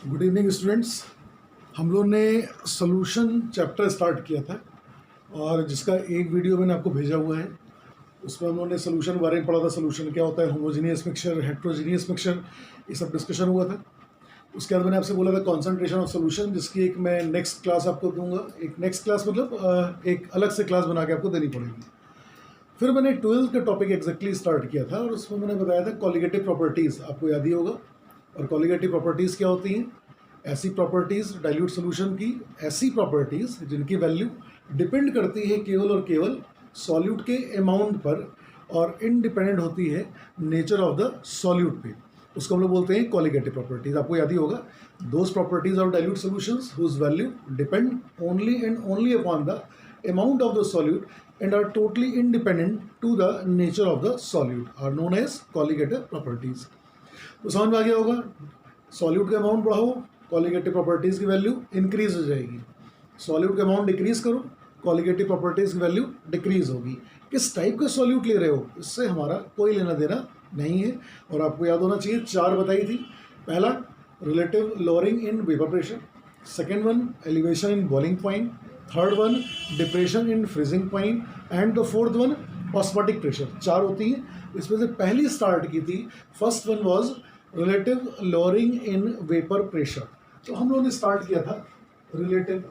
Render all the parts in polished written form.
Good evening students. हम लोग ने सोल्यूशन चैप्टर स्टार्ट किया था और जिसका एक वीडियो मैंने आपको भेजा हुआ है। उसमें हम लोगों ने सोल्यूशन के बारे में पढ़ा था। सोल्यूशन क्या होता है, होमोजीनियस मिक्सचर, हेट्रोजीनियस मिक्सचर, ये सब डिस्कशन हुआ था। उसके बाद मैंने आपसे बोला था कॉन्सेंट्रेशन ऑफ सोल्यूशन, जिसकी एक मैं नेक्स्ट क्लास आपको दूंगा। एक नेक्स्ट क्लास मतलब एक अलग से क्लास बना के आपको देनी पड़ेगी। फिर मैंने 12th का टॉपिक एग्जैक्टली स्टार्ट किया था और उसमें मैंने बताया था कॉलिगेटिव प्रॉपर्टीज़, आपको याद ही होगा। और कॉलिगेटिव प्रॉपर्टीज़ क्या होती हैं? ऐसी प्रॉपर्टीज़ डाइल्यूट सॉल्यूशन की, ऐसी प्रॉपर्टीज़ जिनकी वैल्यू डिपेंड करती है केवल और केवल सॉल्यूट के अमाउंट पर और इनडिपेंडेंट होती है नेचर ऑफ द सॉल्यूट पे। उसको हम लोग बोलते हैं कॉलिगेटिव प्रॉपर्टीज़। आपको याद ही होगा, those properties of dilute solutions whose value depend only and only upon the amount of the solute and are totally independent to the nature of the solute are known as colligative properties। तो समझ में आ गया होगा, solute का amount बढ़ाओ, colligative properties की value increase हो जाएगी। सॉल्यूट का अमाउंट डिक्रीज करो, कॉलिगेटिव प्रॉपर्टीज़ की वैल्यू डिक्रीज होगी। किस टाइप का सॉल्यूट ले रहे हो, इससे हमारा कोई लेना देना नहीं है। और आपको याद होना चाहिए, 4 बताई थी। पहला, relative lowering in vapour pressure. Second one, elevation in boiling point. Third one, depression in freezing point. And the fourth one, osmotic pressure. 4 होती हैं। इसमें से पहली स्टार्ट की थी, first one was relative lowering in vapour pressure. तो हम लोगों ने स्टार्ट किया था relative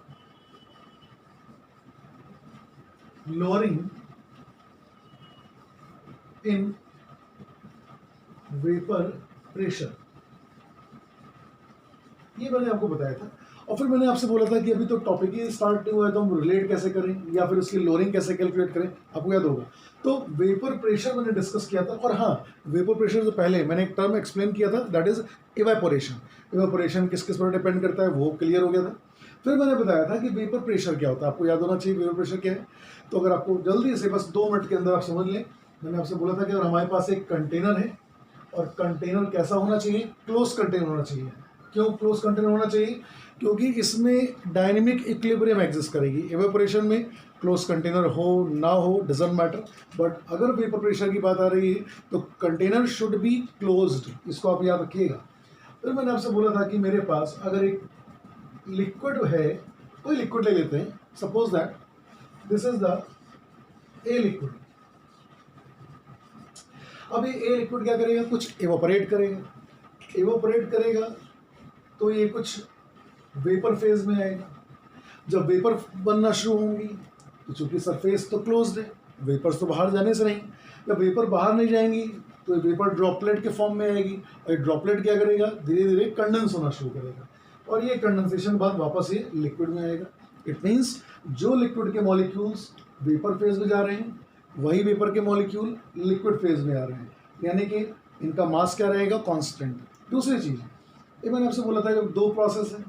lowering in vapour pressure, ये मैंने आपको बताया था। और फिर मैंने आपसे बोला था कि अभी तो टॉपिक ही स्टार्ट नहीं हुआ है, तो हम रिलेट कैसे करें या फिर उसकी लोअरिंग कैसे कैलकुलेट करें, आपको याद होगा। तो वेपर प्रेशर मैंने डिस्कस किया था। और हाँ, वेपर प्रेशर से पहले मैंने एक टर्म एक्सप्लेन किया था, दैट इज इवेपोरेशन। इवेपोरेशन किस किस पर डिपेंड करता है, वो क्लियर हो गया था। फिर मैंने बताया था कि वेपर प्रेशर क्या होता है, आपको याद होना चाहिए वेपर प्रेशर क्या है। तो अगर आपको जल्दी से बस 2 मिनट के अंदर आप समझ लें, मैंने आपसे बोला था कि अगर हमारे पास एक कंटेनर है और कंटेनर कैसा होना चाहिए, क्लोज कंटेनर होना चाहिए। क्यों क्लोज कंटेनर होना चाहिए? क्योंकि इसमें डायनेमिक इक्विलिब्रियम एग्जिस्ट करेगी। इवेपोरेशन में क्लोज कंटेनर हो ना हो डजंट मैटर, बट अगर वेपर प्रेशर की बात आ रही है तो कंटेनर शुड बी क्लोज्ड, इसको आप याद रखिएगा। फिर मैंने आपसे बोला था कि मेरे पास अगर एक लिक्विड है, कोई लिक्विड ले लेते हैं, suppose that this is the a liquid. अब ये ए लिक्विड क्या करेगा, कुछ इवेपोरेट करेगा। इवेपोरेट करेगा तो ये कुछ वेपर फेज में आएगा। जब वेपर बनना शुरू होंगी तो चूंकि सरफेस तो क्लोज्ड है, वेपर्स तो बाहर जाने से नहीं, जब वेपर बाहर नहीं जाएंगी तो ये वेपर ड्रॉपलेट के फॉर्म में आएगी। और ये ड्रॉपलेट क्या करेगा, धीरे धीरे कंडेंस होना शुरू करेगा और ये कंडेंसेशन बाद वापस ये लिक्विड में आएगा। इट मीन्स जो लिक्विड के मॉलिक्यूल्स वेपर फेज में जा रहे हैं, वही वेपर के मॉलिक्यूल लिक्विड फेज में आ रहे हैं, यानी कि इनका मास क्या रहेगा, कॉन्स्टेंट। दूसरी चीज़, ये मैंने आपसे बोला था जब 2 प्रोसेस है,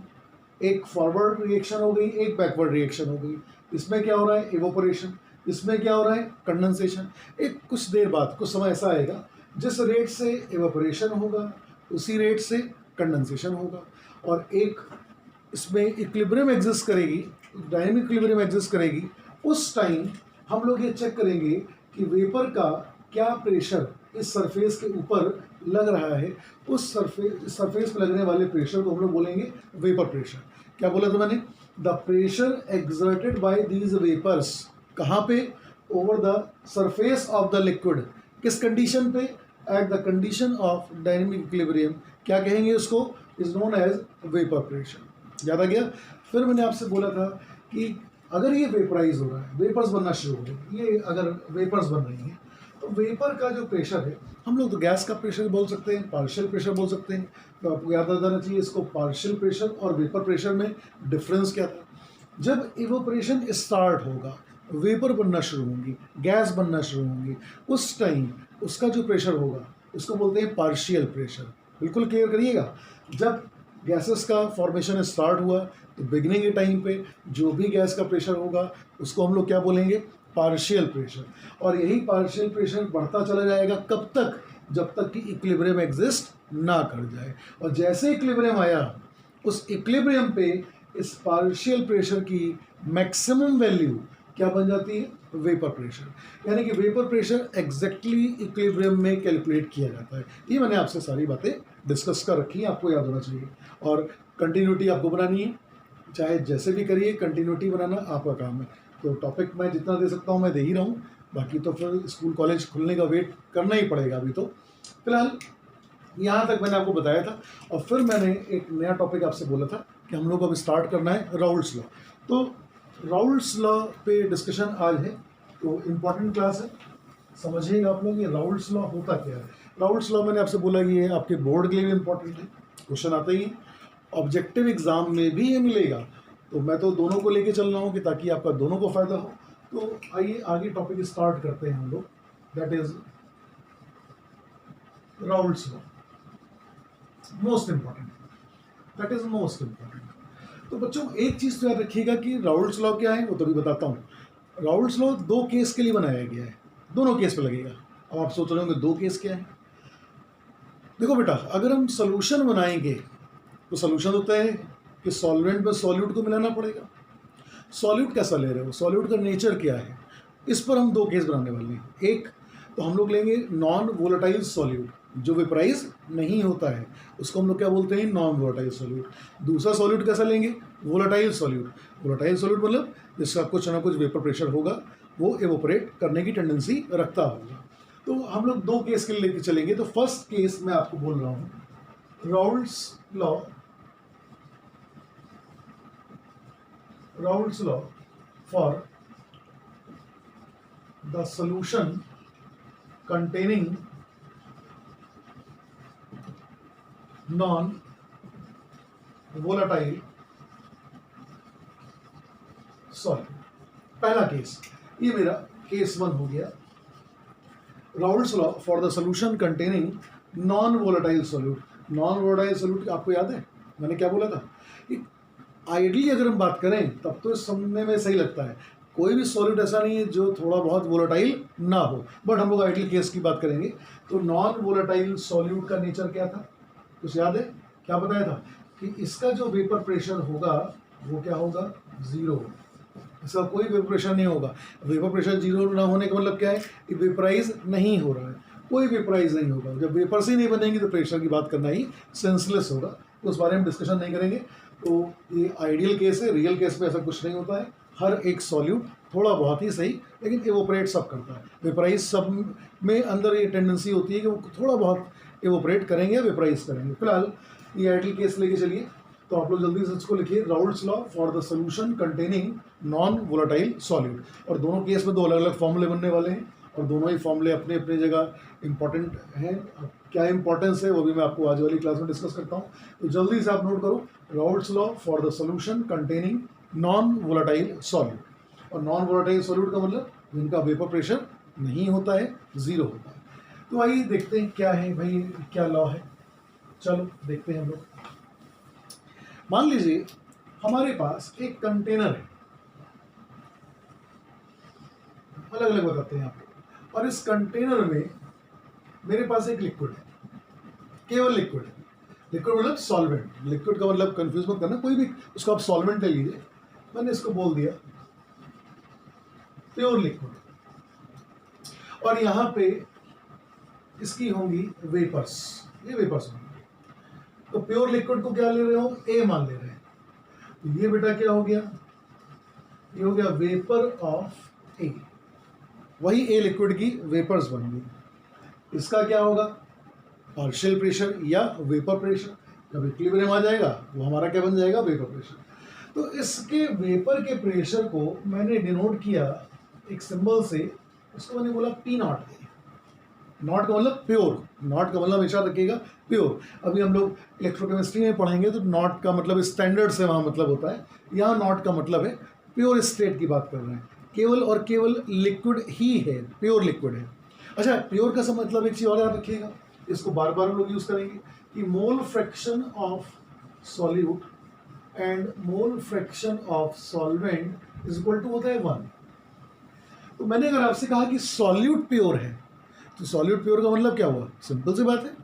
एक फॉरवर्ड रिएक्शन हो गई, एक बैकवर्ड रिएक्शन हो गई। इसमें क्या हो रहा है, इवेपोरेशन। इसमें क्या हो रहा है, कंडेंसेशन। एक कुछ देर बाद कुछ समय ऐसा आएगा जिस रेट से इवेपोरेशन होगा उसी रेट से कंडेंसेशन होगा। और एक इसमें इक्विलिब्रियम एग्जिस्ट करेगी, डायनेमिक इक्विलिब्रियम एग्जिस्ट करेगी। उस टाइम हम लोग ये चेक करेंगे कि वेपर का क्या प्रेशर इस सरफेस के ऊपर लग रहा है। उस सरफेस पे लगने वाले प्रेशर को हम लोग बोलेंगे वेपर प्रेशर। क्या बोला था मैंने, the pressure exerted by these vapours, कहाँ पे, over the surface of the liquid. किस कंडीशन पे, at the condition of dynamic equilibrium, क्या कहेंगे उसको, is known as vapour pressure. याद आ गया। फिर मैंने आपसे बोला था कि अगर ये वेपराइज हो रहा है, वेपर्स बनना शुरू हो गए, ये अगर वेपर्स बन रही हैं, तो वेपर का जो प्रेशर है, हम लोग तो गैस का प्रेशर बोल सकते हैं, पार्शियल प्रेशर बोल सकते हैं। तो आपको याद आ जाना चाहिए इसको, पार्शियल प्रेशर और वेपर प्रेशर में डिफरेंस क्या था। जब इवेपोरेशन स्टार्ट होगा, वेपर बनना शुरू होंगी, गैस बनना शुरू होंगी, उस टाइम उसका जो प्रेशर होगा उसको बोलते हैं पार्शियल प्रेशर। बिल्कुल क्लियर करिएगा। जब गैसेस का फॉर्मेशन स्टार्ट हुआ तो बिगनिंग के टाइम पे जो भी गैस का प्रेशर होगा उसको हम लोग क्या बोलेंगे, पार्शियल प्रेशर। और यही पार्शियल प्रेशर बढ़ता चला जाएगा, कब तक, जब तक कि इक्विलिब्रियम एग्जिस्ट ना कर जाए। और जैसे इक्विलिब्रियम आया, उस इक्विलिब्रियम पे इस पार्शियल प्रेशर की मैक्सिमम वैल्यू क्या बन जाती है, वेपर प्रेशर, यानी कि वेपर प्रेशर एग्जैक्टली इक्विलिब्रियम में कैलकुलेट किया जाता है। ये मैंने आपसे सारी बातें डिस्कस कर रखी हैं, आपको याद होना चाहिए। और कंटिन्यूटी आपको बनानी है, चाहे जैसे भी करिए, कंटिन्यूटी बनाना आपका काम है। तो टॉपिक मैं जितना दे सकता हूँ मैं दे ही रहा हूँ, बाकी तो फिर स्कूल कॉलेज खुलने का वेट करना ही पड़ेगा। अभी तो फिलहाल यहाँ तक मैंने आपको बताया था, और फिर मैंने एक नया टॉपिक आपसे बोला था कि हम लोग अब स्टार्ट करना है राउल्ट्स लॉ। तो राउल्ट्स लॉ पे डिस्कशन आज है, तो इम्पॉर्टेंट क्लास है, समझिएगा आप लोग ये राउल्ट्स लॉ होता क्या है। राउल्ट्स लॉ मैंने आपसे बोला कि ये आपके बोर्ड के लिए भी इम्पॉर्टेंट है, क्वेश्चन आता ही है, ऑब्जेक्टिव एग्जाम में भी ये मिलेगा। तो मैं तो दोनों को लेके चल रहा हूँ कि ताकि आपका दोनों को फायदा हो। तो आइए आगे टॉपिक स्टार्ट करते हैं हम लोग, that is Raoult's law, most important, that is most important. तो बच्चों एक चीज़ तो याद रखिएगा कि राउल्ट्स लॉ क्या है, वो तो भी बताता हूँ। राउल्ट्स लॉ दो केस के लिए बनाया गया है, दोनों केस पे लगेगा। अब आप सोच रहे होंगे दो केस क्या है। देखो बेटा, अगर हम सोल्यूशन बनाएंगे तो सोल्यूशन होता है कि सॉल्वेंट में सॉल्यूट को मिलाना पड़ेगा। सॉल्यूट कैसा ले रहे हो, सॉल्यूट का नेचर क्या है, इस पर हम दो केस बनाने वाले हैं। एक तो हम लोग लेंगे नॉन वोलेटाइल सॉल्यूट, जो वेपराइज नहीं होता है, उसको हम लोग क्या बोलते हैं, नॉन वोलेटाइल सॉल्यूट। दूसरा सॉल्यूट कैसा लेंगे, वोलेटाइल सॉल्यूट। वोलेटाइल सॉल्यूट मतलब जिसका कुछ ना कुछ वेपर प्रेशर होगा, वो एवोपरेट करने की टेंडेंसी रखता होगा। तो हम लोग दो केस के लिए लेके चलेंगे। तो फर्स्ट केस मैं आपको बोल रहा हूँ, Raoult's law for the solution containing non-volatile solid। पहला केस, ये मेरा केस 1 हो गया। Raoult's law for the solution containing non-volatile solute। non-volatile solute आपको याद है मैंने क्या बोला था, आइडियली अगर हम बात करें तब तो सुनने में सही लगता है, कोई भी सॉलिड ऐसा नहीं है जो थोड़ा बहुत वोलेटाइल ना हो, बट हम लोग आइडियल केस की बात करेंगे। तो नॉन वोलेटाइल सॉल्यूट का नेचर क्या था, कुछ याद है, क्या बताया था कि इसका जो वेपर प्रेशर होगा वो क्या होगा, जीरो, इसका कोई वेपर प्रेशर नहीं होगा। वेपर प्रेशर जीरो ना होने का मतलब क्या है कि वेपराइज नहीं हो रहा है, कोई वेपराइज नहीं होगा। जब वेपर्स ही नहीं बनेंगी तो प्रेशर की बात करना ही सेंसलेस होगा, उस बारे में डिस्कशन नहीं करेंगे। तो ये आइडियल केस है, रियल केस में ऐसा कुछ नहीं होता है। हर एक सॉल्यूट थोड़ा बहुत ही सही, लेकिन एवोपरेट सब करता है। वेपराइज सब में अंदर ये टेंडेंसी होती है कि वो थोड़ा बहुत एवोपरेट करेंगे या वेपराइज करेंगे। फिलहाल ये आइडियल केस लेके चलिए। तो आप लोग जल्दी से इसको लिखिए, Raoult's law for the solution containing non volatile solute. और दोनों केस में दो अलग अलग फॉर्मूले बनने वाले हैं, और दोनों ही फॉर्मूले अपने अपनी जगह इंपॉर्टेंट हैं। क्या इंपॉर्टेंस है वो भी मैं आपको आज वाली क्लास में डिस्कस करता हूँ। तो जल्दी से आप नोट करो, Raoult's law for the solution containing non volatile solute. और नॉन वोलेटाइल सॉल्यूट का मतलब जिनका वेपर प्रेशर नहीं होता है, जीरो होता है। तो आइए देखते हैं क्या है भाई, क्या लॉ है, चलो देखते हैं हम लोग। मान लीजिए हमारे पास एक कंटेनर है, अलग अलग बताते हैं आपको, और इस कंटेनर में मेरे पास एक लिक्विड है, केवल लिक्विड है। लिक्विड मतलब सॉल्वेंट, लिक्विड का मतलब कंफ्यूज मत करना, कोई भी उसको आप सॉल्वेंट ले लीजिए। मैंने इसको बोल दिया प्योर लिक्विड, और यहाँ पे इसकी होंगी वेपर्स, ये वेपर्स होंगी। तो प्योर लिक्विड को क्या ले रहे हो, ए मान ले रहे हैं। तो ये बेटा क्या हो गया, ये हो गया वेपर ऑफ ए, वही ए लिक्विड की वेपर्स बन गई। इसका क्या होगा, पार्शियल प्रेशर या वेपर प्रेशर। जब इक्विलिब्रियम आ जाएगा वो हमारा क्या बन जाएगा, वेपर प्रेशर। तो इसके वेपर के प्रेशर को मैंने डिनोट किया एक सिंबल से, इसको मैंने बोला पी नॉट। नॉट का मतलब प्योर, नॉट का मतलब हमेशा रखिएगा प्योर। अभी हम लोग इलेक्ट्रोकेमिस्ट्री में पढ़ेंगे तो नॉट का मतलब स्टैंडर्ड से वहाँ मतलब होता है, यहाँ नॉट का मतलब है प्योर स्टेट की बात कर रहे हैं, केवल और केवल लिक्विड ही है, प्योर लिक्विड है। अच्छा, प्योर का सब मतलब एक चीज़ और याद रखिएगा, इसको बार बार हम लोग यूज़ करेंगे कि mole fraction of solute and mole fraction of solvent is equal to होता है 1। तो मैंने अगर आपसे कहा कि सॉल्यूट प्योर है, तो सॉल्यूट प्योर का मतलब क्या हुआ, सिंपल सी बात है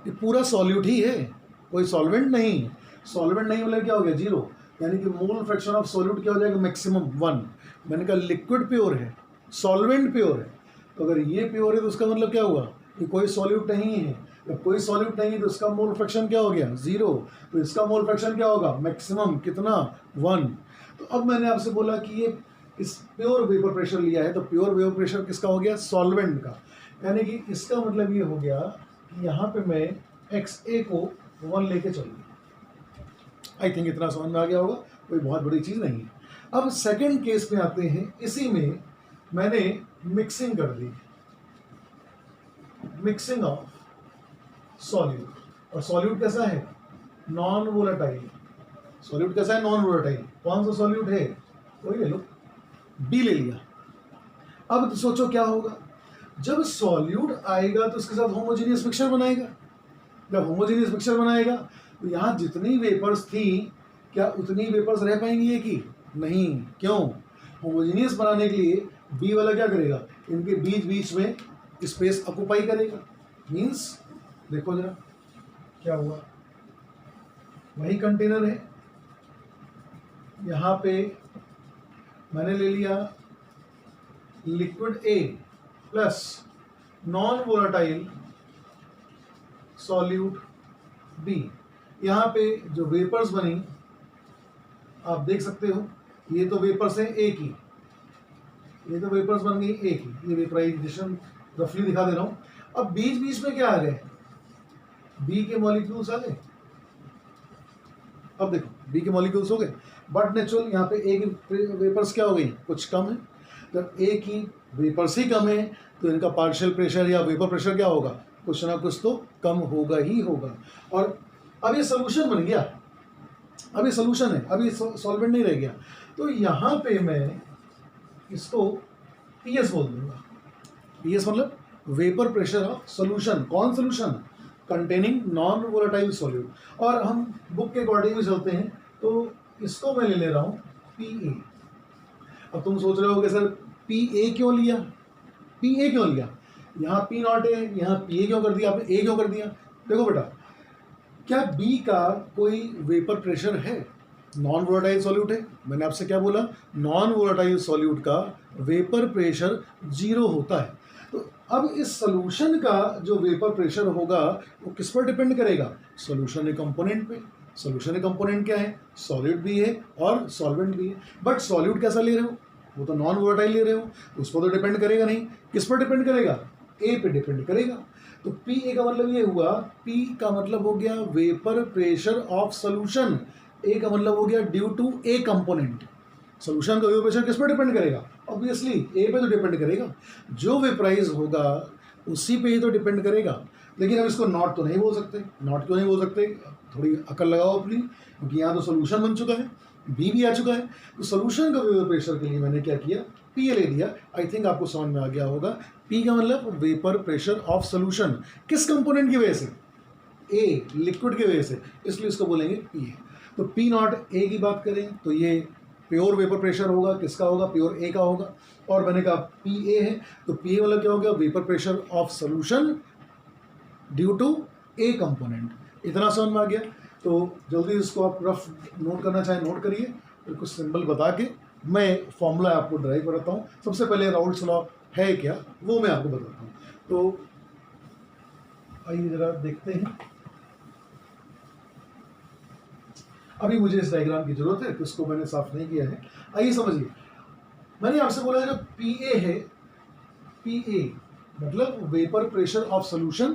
कि पूरा सॉल्यूट ही है, कोई सॉल्वेंट नहीं। सॉल्वेंट नहीं मतलब क्या हो गया, जीरो, यानी कि मोल फ्रैक्शन ऑफ सॉल्यूट क्या हो जाएगा, मैक्सिमम 1। मैंने कहा लिक्विड प्योर है, सॉल्वेंट प्योर है, तो अगर ये प्योर है तो उसका मतलब क्या हुआ कि कोई सॉल्यूट नहीं है। जब कोई सॉल्यूट नहीं है तो इसका मोल फ्रैक्शन क्या हो गया, 0। तो इसका मोल फ्रैक्शन क्या होगा, मैक्सिमम कितना, 1। तो अब मैंने आपसे बोला कि ये इस प्योर वेपर प्रेशर लिया है, तो प्योर वेपर प्रेशर किसका हो गया, सॉल्वेंट का। यानी कि इसका मतलब ये हो गया कि यहाँ पे मैं XA को 1 लेके चलूँ। आई थिंक इतना समझ में आ गया होगा, कोई बहुत बड़ी चीज़ नहीं है। अब सेकेंड केस में आते हैं। इसी में मैंने मिक्सिंग कर दी, मिक्सिंग ऑफ सॉल्यूट, और सॉल्यूट कैसा है, नॉन वोलेटाइल। सॉल्यूट कैसा है, नॉन वोलेटाइल। कौन सा सॉल्यूट है, वही ले लो, बी ले लिया। अब तो सोचो क्या होगा, जब सॉल्यूट आएगा तो उसके साथ होमोजेनियस मिक्सचर बनाएगा। जब होमोजेनियस मिक्सचर बनाएगा तो यहाँ जितनी वेपर्स थी, क्या उतनी वेपर्स रह पाएंगी एक ही, नहीं। क्यों, होमोजेनियस बनाने के लिए बी वाला क्या करेगा, इनके बीच बीच में स्पेस ऑक्युपाई करेगा। मीन्स देखो जरा क्या हुआ, वही कंटेनर है, यहाँ पे मैंने ले लिया liquid A plus non volatile solute B. यहाँ पे जो वेपर्स बनी आप देख सकते हो, ये तो वेपर्स हैं एक ही, ये तो वेपर्स बन गई एक ही, ये वेपराइजेशन रफली दिखा दे रहा हूँ। अब बीच बीच में क्या आ गए, बी के मॉलिक्यूल्स आ गए। अब देखो बी के मॉलिक्यूल्स हो गए, बट नेचुरल यहाँ पे ए की वेपर्स क्या हो गई, कुछ कम है। जब ए की वेपर्स ही कम है तो इनका पार्शियल प्रेशर या वेपर प्रेशर क्या होगा, कुछ ना कुछ तो कम होगा ही होगा। और अब ये सोल्यूशन बन गया, अब ये सोल्यूशन है, अब ये सॉल्वेंट नहीं रह गया। तो यहाँ पे मैं इसको पीएस बोल दूंगा। पीएस मतलब वेपर प्रेशर ऑफ सोल्यूशन। कौन solution, containing non volatile solute. और हम बुक के अकॉर्डिंग भी चलते हैं, तो इसको मैं ले रहा हूँ पी ए। अब तुम सोच रहे हो कि सर पी ए क्यों लिया, पी ए क्यों लिया, यहाँ पी नॉट है, यहाँ पी ए क्यों कर दिया आपने, ए क्यों कर दिया। देखो बेटा, क्या बी का कोई वेपर प्रेशर है, नॉन वोलेटाइल सॉल्यूट है। मैंने आपसे क्या बोला, नॉन वोलेटाइल सॉल्यूट का वेपर प्रेशर 0 होता है। तो अब इस सॉल्यूशन का जो वेपर प्रेशर होगा वो किस पर डिपेंड करेगा, सॉल्यूशन के कंपोनेंट पे। सॉल्यूशन के कंपोनेंट क्या है, सॉलिड भी है और सॉल्वेंट भी है। बट सॉल्यूट कैसा ले रहे हो, वो तो नॉन वोलेटाइल ले रहे हो, उस पर तो डिपेंड करेगा नहीं। किस पर डिपेंड करेगा, ए पे डिपेंड करेगा। तो पी ए का मतलब ये हुआ, पी का मतलब हो गया vapour pressure of solution, A का मतलब हो गया due to A component. Solution का वेपर प्रेशर किस पर डिपेंड करेगा, ऑब्वियसली ए पे तो डिपेंड करेगा, जो वेपराइज होगा उसी पे ही तो डिपेंड करेगा। लेकिन अब इसको नॉट तो नहीं बोल सकते। नॉट क्यों नहीं बोल सकते, थोड़ी अकल लगाओ अपनी, क्योंकि यहाँ तो सोल्यूशन बन चुका है, बी भी आ चुका है। तो सोल्यूशन का वेपर प्रेशर के लिए मैंने क्या किया, पी ए ले लिया। आई थिंक आपको समझ में आ गया होगा। पी का मतलब वेपर प्रेशर ऑफ सोल्यूशन, किस कंपोनेंट की वजह से, ए लिक्विड की वजह से, इसलिए इसको बोलेंगे पी ए। तो पी नॉट ए की बात करें तो ये प्योर वेपर प्रेशर होगा, किसका होगा, प्योर ए का होगा। और मैंने कहा पी ए है, तो पी ए मतलब क्या हो गया, vapour pressure of solution due to A component. इतना समझ में आ गया। तो जल्दी इसको आप रफ नोट करना चाहें नोट करिए, फिर कुछ सिंबल बता के मैं फॉर्मूला आपको ड्राइव कराता हूँ। सबसे पहले राउल्ट्स लॉ है क्या, वो मैं आपको बताता हूँ। तो आइए जरा देखते हैं। अभी मुझे इस डायग्राम की जरूरत है तो इसको मैंने साफ नहीं किया है। आइए समझिए, मैंने आपसे बोला जो पी ए है, पी ए मतलब vapour pressure of solution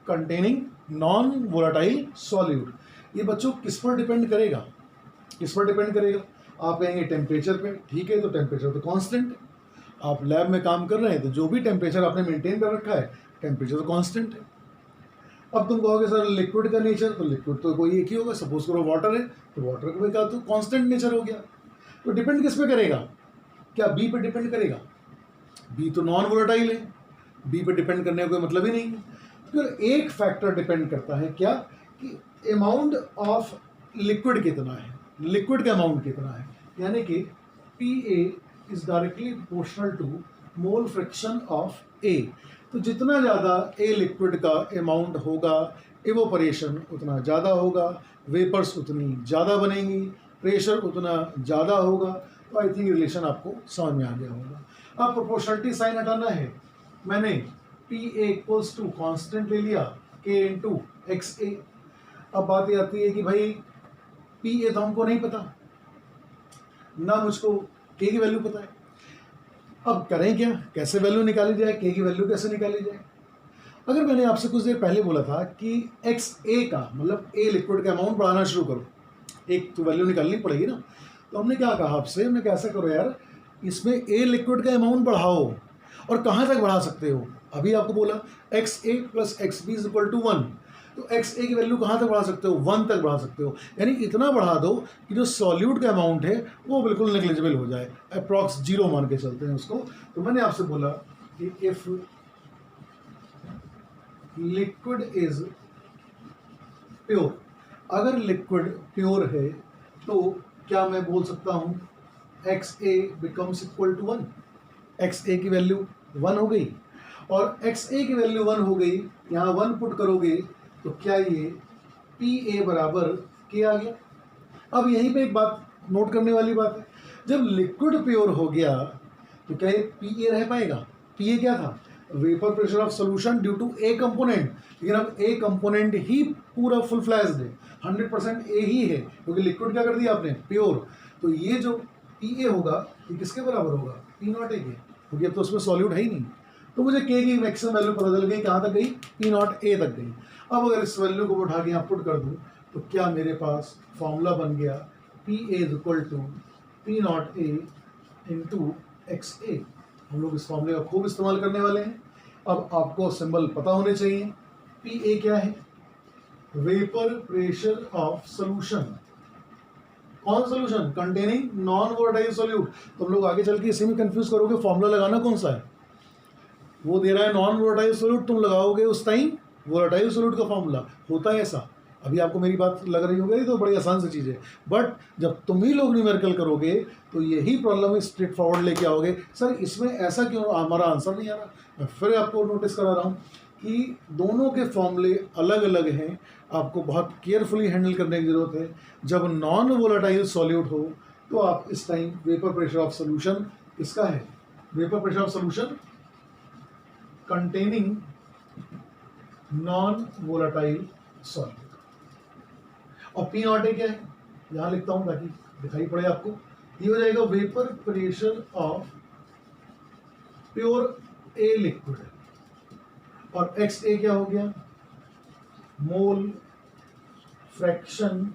containing non volatile solute. ये बच्चों किस पर डिपेंड करेगा, किस पर डिपेंड करेगा, आप कहेंगे टेम्परेचर पे। ठीक है, तो टेम्परेचर तो कांस्टेंट है। आप लैब में काम कर रहे हैं तो जो भी टेम्परेचर आपने मेंटेन कर रखा है, टेम्परेचर तो कांस्टेंट है। अब तुम कहोगे सर लिक्विड का नेचर, तो लिक्विड तो कोई एक ही होगा। सपोज करो वाटर है तो वाटर का तो कांस्टेंट नेचर हो गया। तो डिपेंड किस पे करेगा, क्या बी पे डिपेंड करेगा, बी तो नॉन वोलेटाइल है, बी पे डिपेंड करने का कोई मतलब ही नहीं है। फिर एक फैक्टर डिपेंड करता है क्या, कि अमाउंट ऑफ लिक्विड कितना है, लिक्विड का अमाउंट कितना है। यानी कि P A is directly proportional to mole fraction of A. तो जितना ज़्यादा ए लिक्विड का अमाउंट होगा, इवोपरेशन उतना ज़्यादा होगा, वेपर्स उतनी ज़्यादा बनेंगी, प्रेशर उतना ज़्यादा होगा। तो आई थिंक रिलेशन आपको समझ में आ गया होगा। अब प्रोपोर्शनलिटी साइन हटाना है, मैंने P A equals to constant ले लिया के इंटू एक्स ए। अब बात ये आती है कि भाई पी ए तो हमको नहीं पता, ना मुझको के की वैल्यू पता है। अब करें क्या, कैसे वैल्यू निकाली जाए, के की वैल्यू कैसे निकाली जाए। अगर मैंने आपसे कुछ देर पहले बोला था कि एक्स ए का मतलब ए लिक्विड का अमाउंट बढ़ाना शुरू करो, एक तो वैल्यू निकालनी पड़ेगी ना, तो हमने क्या कहा आपसे, हमने कैसे करो यार, इसमें ए लिक्विड का अमाउंट बढ़ाओ और कहाँ तक बढ़ा सकते हो। अभी आपको बोला X A plus X B is equal to 1, तो एक्स ए की वैल्यू कहाँ तक बढ़ा सकते हो, 1 तक बढ़ा सकते हो। यानी इतना बढ़ा दो कि जो सॉल्यूट का अमाउंट है वो बिल्कुल नेग्लिजिबल हो जाए, अप्रॉक्स 0 मान के चलते हैं उसको। तो मैंने आपसे बोला कि इफ लिक्विड इज प्योर, अगर लिक्विड प्योर है तो क्या मैं बोल सकता हूँ x A becomes equal to 1, x A की वैल्यू 1 हो गई, और एक्स ए की वैल्यू 1 हो गई, यहाँ 1 पुट करोगे तो क्या ये पी ए बराबर के आ गया। अब यहीं पे एक बात नोट करने वाली बात है, जब लिक्विड प्योर हो गया तो क्या ये पी ए रह पाएगा। पी ए क्या था, vapour pressure of solution due to A component, लेकिन अब ए कंपोनेंट ही पूरा फुल फ्लैश्ड है, 100% ए ही है, क्योंकि लिक्विड क्या कर दिया आपने, प्योर। तो ये जो पी ए होगा ये किसके बराबर होगा, पी नॉट ए के, क्योंकि अब तो उसमें सॉल्यूट है ही नहीं। तो मुझे के की मैक्सिमम वैल्यू पता चल गई, कहाँ तक गई, पी नॉट ए तक गई। अब अगर इस वैल्यू को उठा के यहाँ पुट कर दूँ तो क्या मेरे पास फॉर्मूला बन गया, P A is equal to P not A into x A. हम लोग इस फॉर्मूले का खूब इस्तेमाल करने वाले हैं। अब आपको सिंबल पता होने चाहिए, पी ए क्या है, वेपर प्रेशर ऑफ सोल्यूशन। कौन solution, containing non volatile solute. तुम लोग आगे चल के इसी में कंफ्यूज करोगे फॉर्मूला लगाना कौन सा है, वो दे रहा है नॉन वोलेटाइल सोल्यूट, तुम लगाओगे उस टाइम वोलेटाइल सोल्यूट का फॉर्मूला। होता है ऐसा, अभी आपको मेरी बात लग रही होगी तो बड़ी आसान सी चीज़ है, बट जब तुम ही लोग न्यूमेरिकल करोगे तो यही प्रॉब्लम स्ट्रेट फॉरवर्ड लेके आओगे, सर इसमें ऐसा क्यों, हमारा आंसर नहीं आ रहा। मैं फिर आपको नोटिस करा रहा हूँ कि दोनों के फॉर्मूले अलग अलग हैं, आपको बहुत केयरफुली हैंडल करने की ज़रूरत है। जब नॉन वोलेटाइल सॉल्यूट हो तो आप इस time vapour pressure of solution किसका है, vapour pressure of solution containing non volatile solute. और पी नॉट ए क्या है, यहाँ लिखता हूँ ताकि दिखाई पड़े आपको, ये हो जाएगा vapour pressure of pure a liquid, और एक्स ए क्या हो गया, mole fraction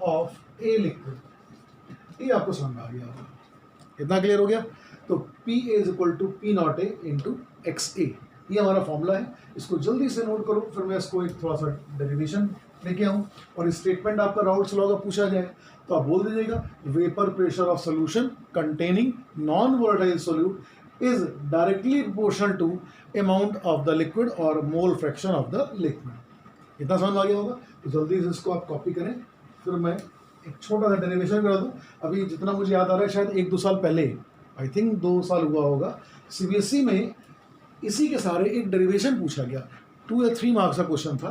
of a liquid. ये आपको समझ में आ गया होगा, इतना क्लियर हो गया। तो P A is equal to P not A into x A, ये हमारा फॉर्मूला है। इसको जल्दी से नोट करो, फिर मैं इसको एक थोड़ा सा डेरिवेशन लेके आऊँ, और स्टेटमेंट आपका राउट्स लॉ का पूछा जाए तो आप बोल दीजिएगा vapour pressure of solution containing non volatile solute is directly proportional to amount of the liquid और mole fraction of the liquid. इतना समझ आ गया होगा, तो जल्दी से इसको आप कॉपी करें, फिर मैं एक छोटा सा डेरिवेशन करा दूँ। अभी जितना मुझे याद आ रहा है शायद 1-2 साल पहले, आई थिंक 2 साल हुआ होगा, सीबीएसई में इसी के सारे एक डेरिवेशन पूछा गया, 2 या 3 मार्क्स का क्वेश्चन था,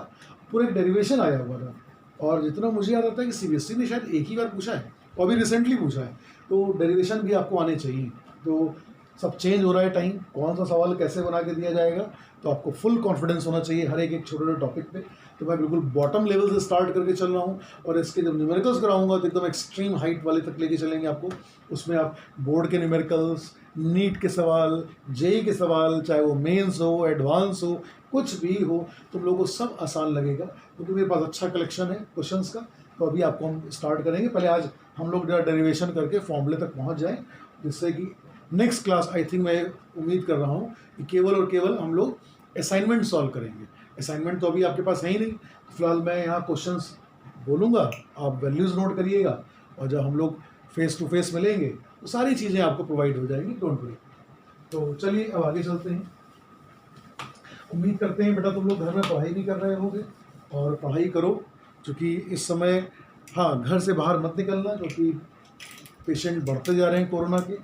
पूरा एक डेरिवेशन आया हुआ था। और जितना मुझे याद आता है कि सीबीएसई ने शायद एक ही बार पूछा है और अभी रिसेंटली पूछा है, तो डेरिवेशन भी आपको आने चाहिए। तो सब चेंज हो रहा है टाइम, कौन सा सवाल कैसे बना के दिया जाएगा, तो आपको फुल कॉन्फिडेंस होना चाहिए हर एक छोटे छोटे टॉपिक पे। तो मैं बिल्कुल बॉटम लेवल से स्टार्ट करके चल रहा हूँ, और इसके जब न्यूमेरिकल्स कराऊंगा तो एकदम एक्सट्रीम हाइट वाले तक लेके चलेंगे आपको। उसमें आप बोर्ड के न्यूमेरिकल्स, नीट के सवाल, जेई के सवाल, चाहे वो मेंस हो, एडवांस हो, कुछ भी हो, तुम लोगों को सब आसान लगेगा, क्योंकि मेरे पास अच्छा कलेक्शन है क्वेश्चंस का। तो अभी आपको हम स्टार्ट करेंगे, पहले आज हम लोग डेरिवेशन करके फॉर्मूले तक पहुँच जाएँ, जिससे कि नेक्स्ट क्लास आई थिंक मैं उम्मीद कर रहा हूँ कि केवल और केवल हम लोग असाइनमेंट सॉल्व करेंगे। असाइनमेंट तो अभी आपके पास है ही नहीं, फिलहाल मैं यहाँ क्वेश्चंस बोलूँगा, आप वैल्यूज़ नोट करिएगा, और जब हम लोग फेस टू फेस मिलेंगे तो सारी चीज़ें आपको प्रोवाइड हो जाएंगी, डोंट वरी। तो चलिए अब आगे चलते हैं। उम्मीद करते हैं बेटा तुम लोग घर में पढ़ाई भी कर रहे होंगे, और पढ़ाई करो, क्योंकि इस समय हाँ घर से बाहर मत निकलना, क्योंकि पेशेंट बढ़ते जा रहे हैं कोरोना के।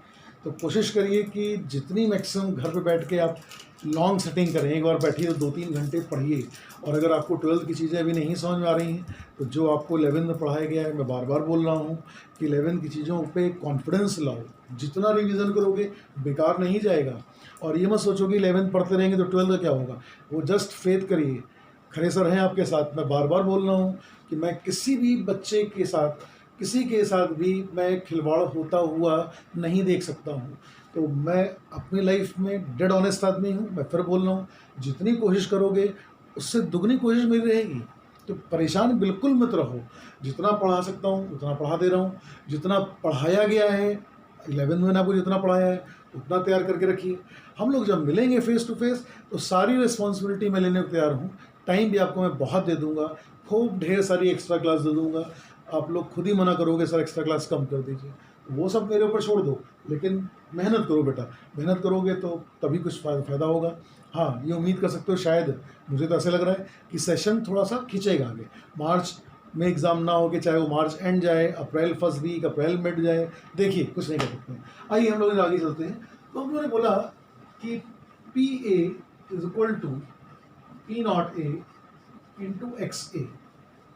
तो कोशिश करिए कि जितनी मैक्सिमम घर पे बैठ के आप लॉन्ग सेटिंग करें, एक बार बैठिए तो 2-3 घंटे पढ़िए। और अगर आपको 12th की चीज़ें अभी नहीं समझ में आ रही हैं तो जो आपको 11th में पढ़ाया गया है, मैं बार बार बोल रहा हूँ कि 11th की चीज़ों पे कॉन्फिडेंस लाओ। जितना रिवीजन करोगे बेकार नहीं जाएगा। और ये मत सोचो कि 11th पढ़ते रहेंगे तो 12th का क्या होगा, वो जस्ट फेथ करिए। खरे सर हैं आपके साथ। मैं बार बार बोल रहा हूँ कि मैं किसी भी बच्चे के साथ, किसी के साथ भी मैं खिलवाड़ होता हुआ नहीं देख सकता हूँ। तो मैं अपनी लाइफ में डेड ऑनेस्ट आदमी हूँ। मैं फिर बोल रहा हूँ, जितनी कोशिश करोगे उससे दुगनी कोशिश मेरी रहेगी। तो परेशान बिल्कुल मत रहो। जितना पढ़ा सकता हूँ उतना पढ़ा दे रहा हूँ। जितना पढ़ाया गया है 11th में आपको जितना पढ़ाया है उतना तैयार करके रखिए। हम लोग जब मिलेंगे फेस टू फेस तो सारी रिस्पॉन्सिबिलिटी मैं लेने को तैयार हूँ। टाइम भी आपको मैं बहुत दे दूंगा, खूब ढेर सारी एक्स्ट्रा क्लास दे दूंगा। आप लोग खुद ही मना करोगे सर एक्स्ट्रा क्लास कम कर दीजिए, वो सब मेरे ऊपर छोड़ दो। लेकिन मेहनत करो बेटा, मेहनत करोगे तो तभी कुछ फ़ायदा होगा। हाँ, ये उम्मीद कर सकते हो शायद, मुझे तो ऐसे लग रहा है कि सेशन थोड़ा सा खींचेगा आगे। मार्च में एग्ज़ाम ना हो कि चाहे वो मार्च एंड जाए, अप्रैल फर्स्ट वीक, अप्रैल मिड जाए, देखिए कुछ नहीं कर सकते हैं। आइए हम लोग आगे चलते हैं। तो उन्होंने बोला कि P A is equal to P not A into x A,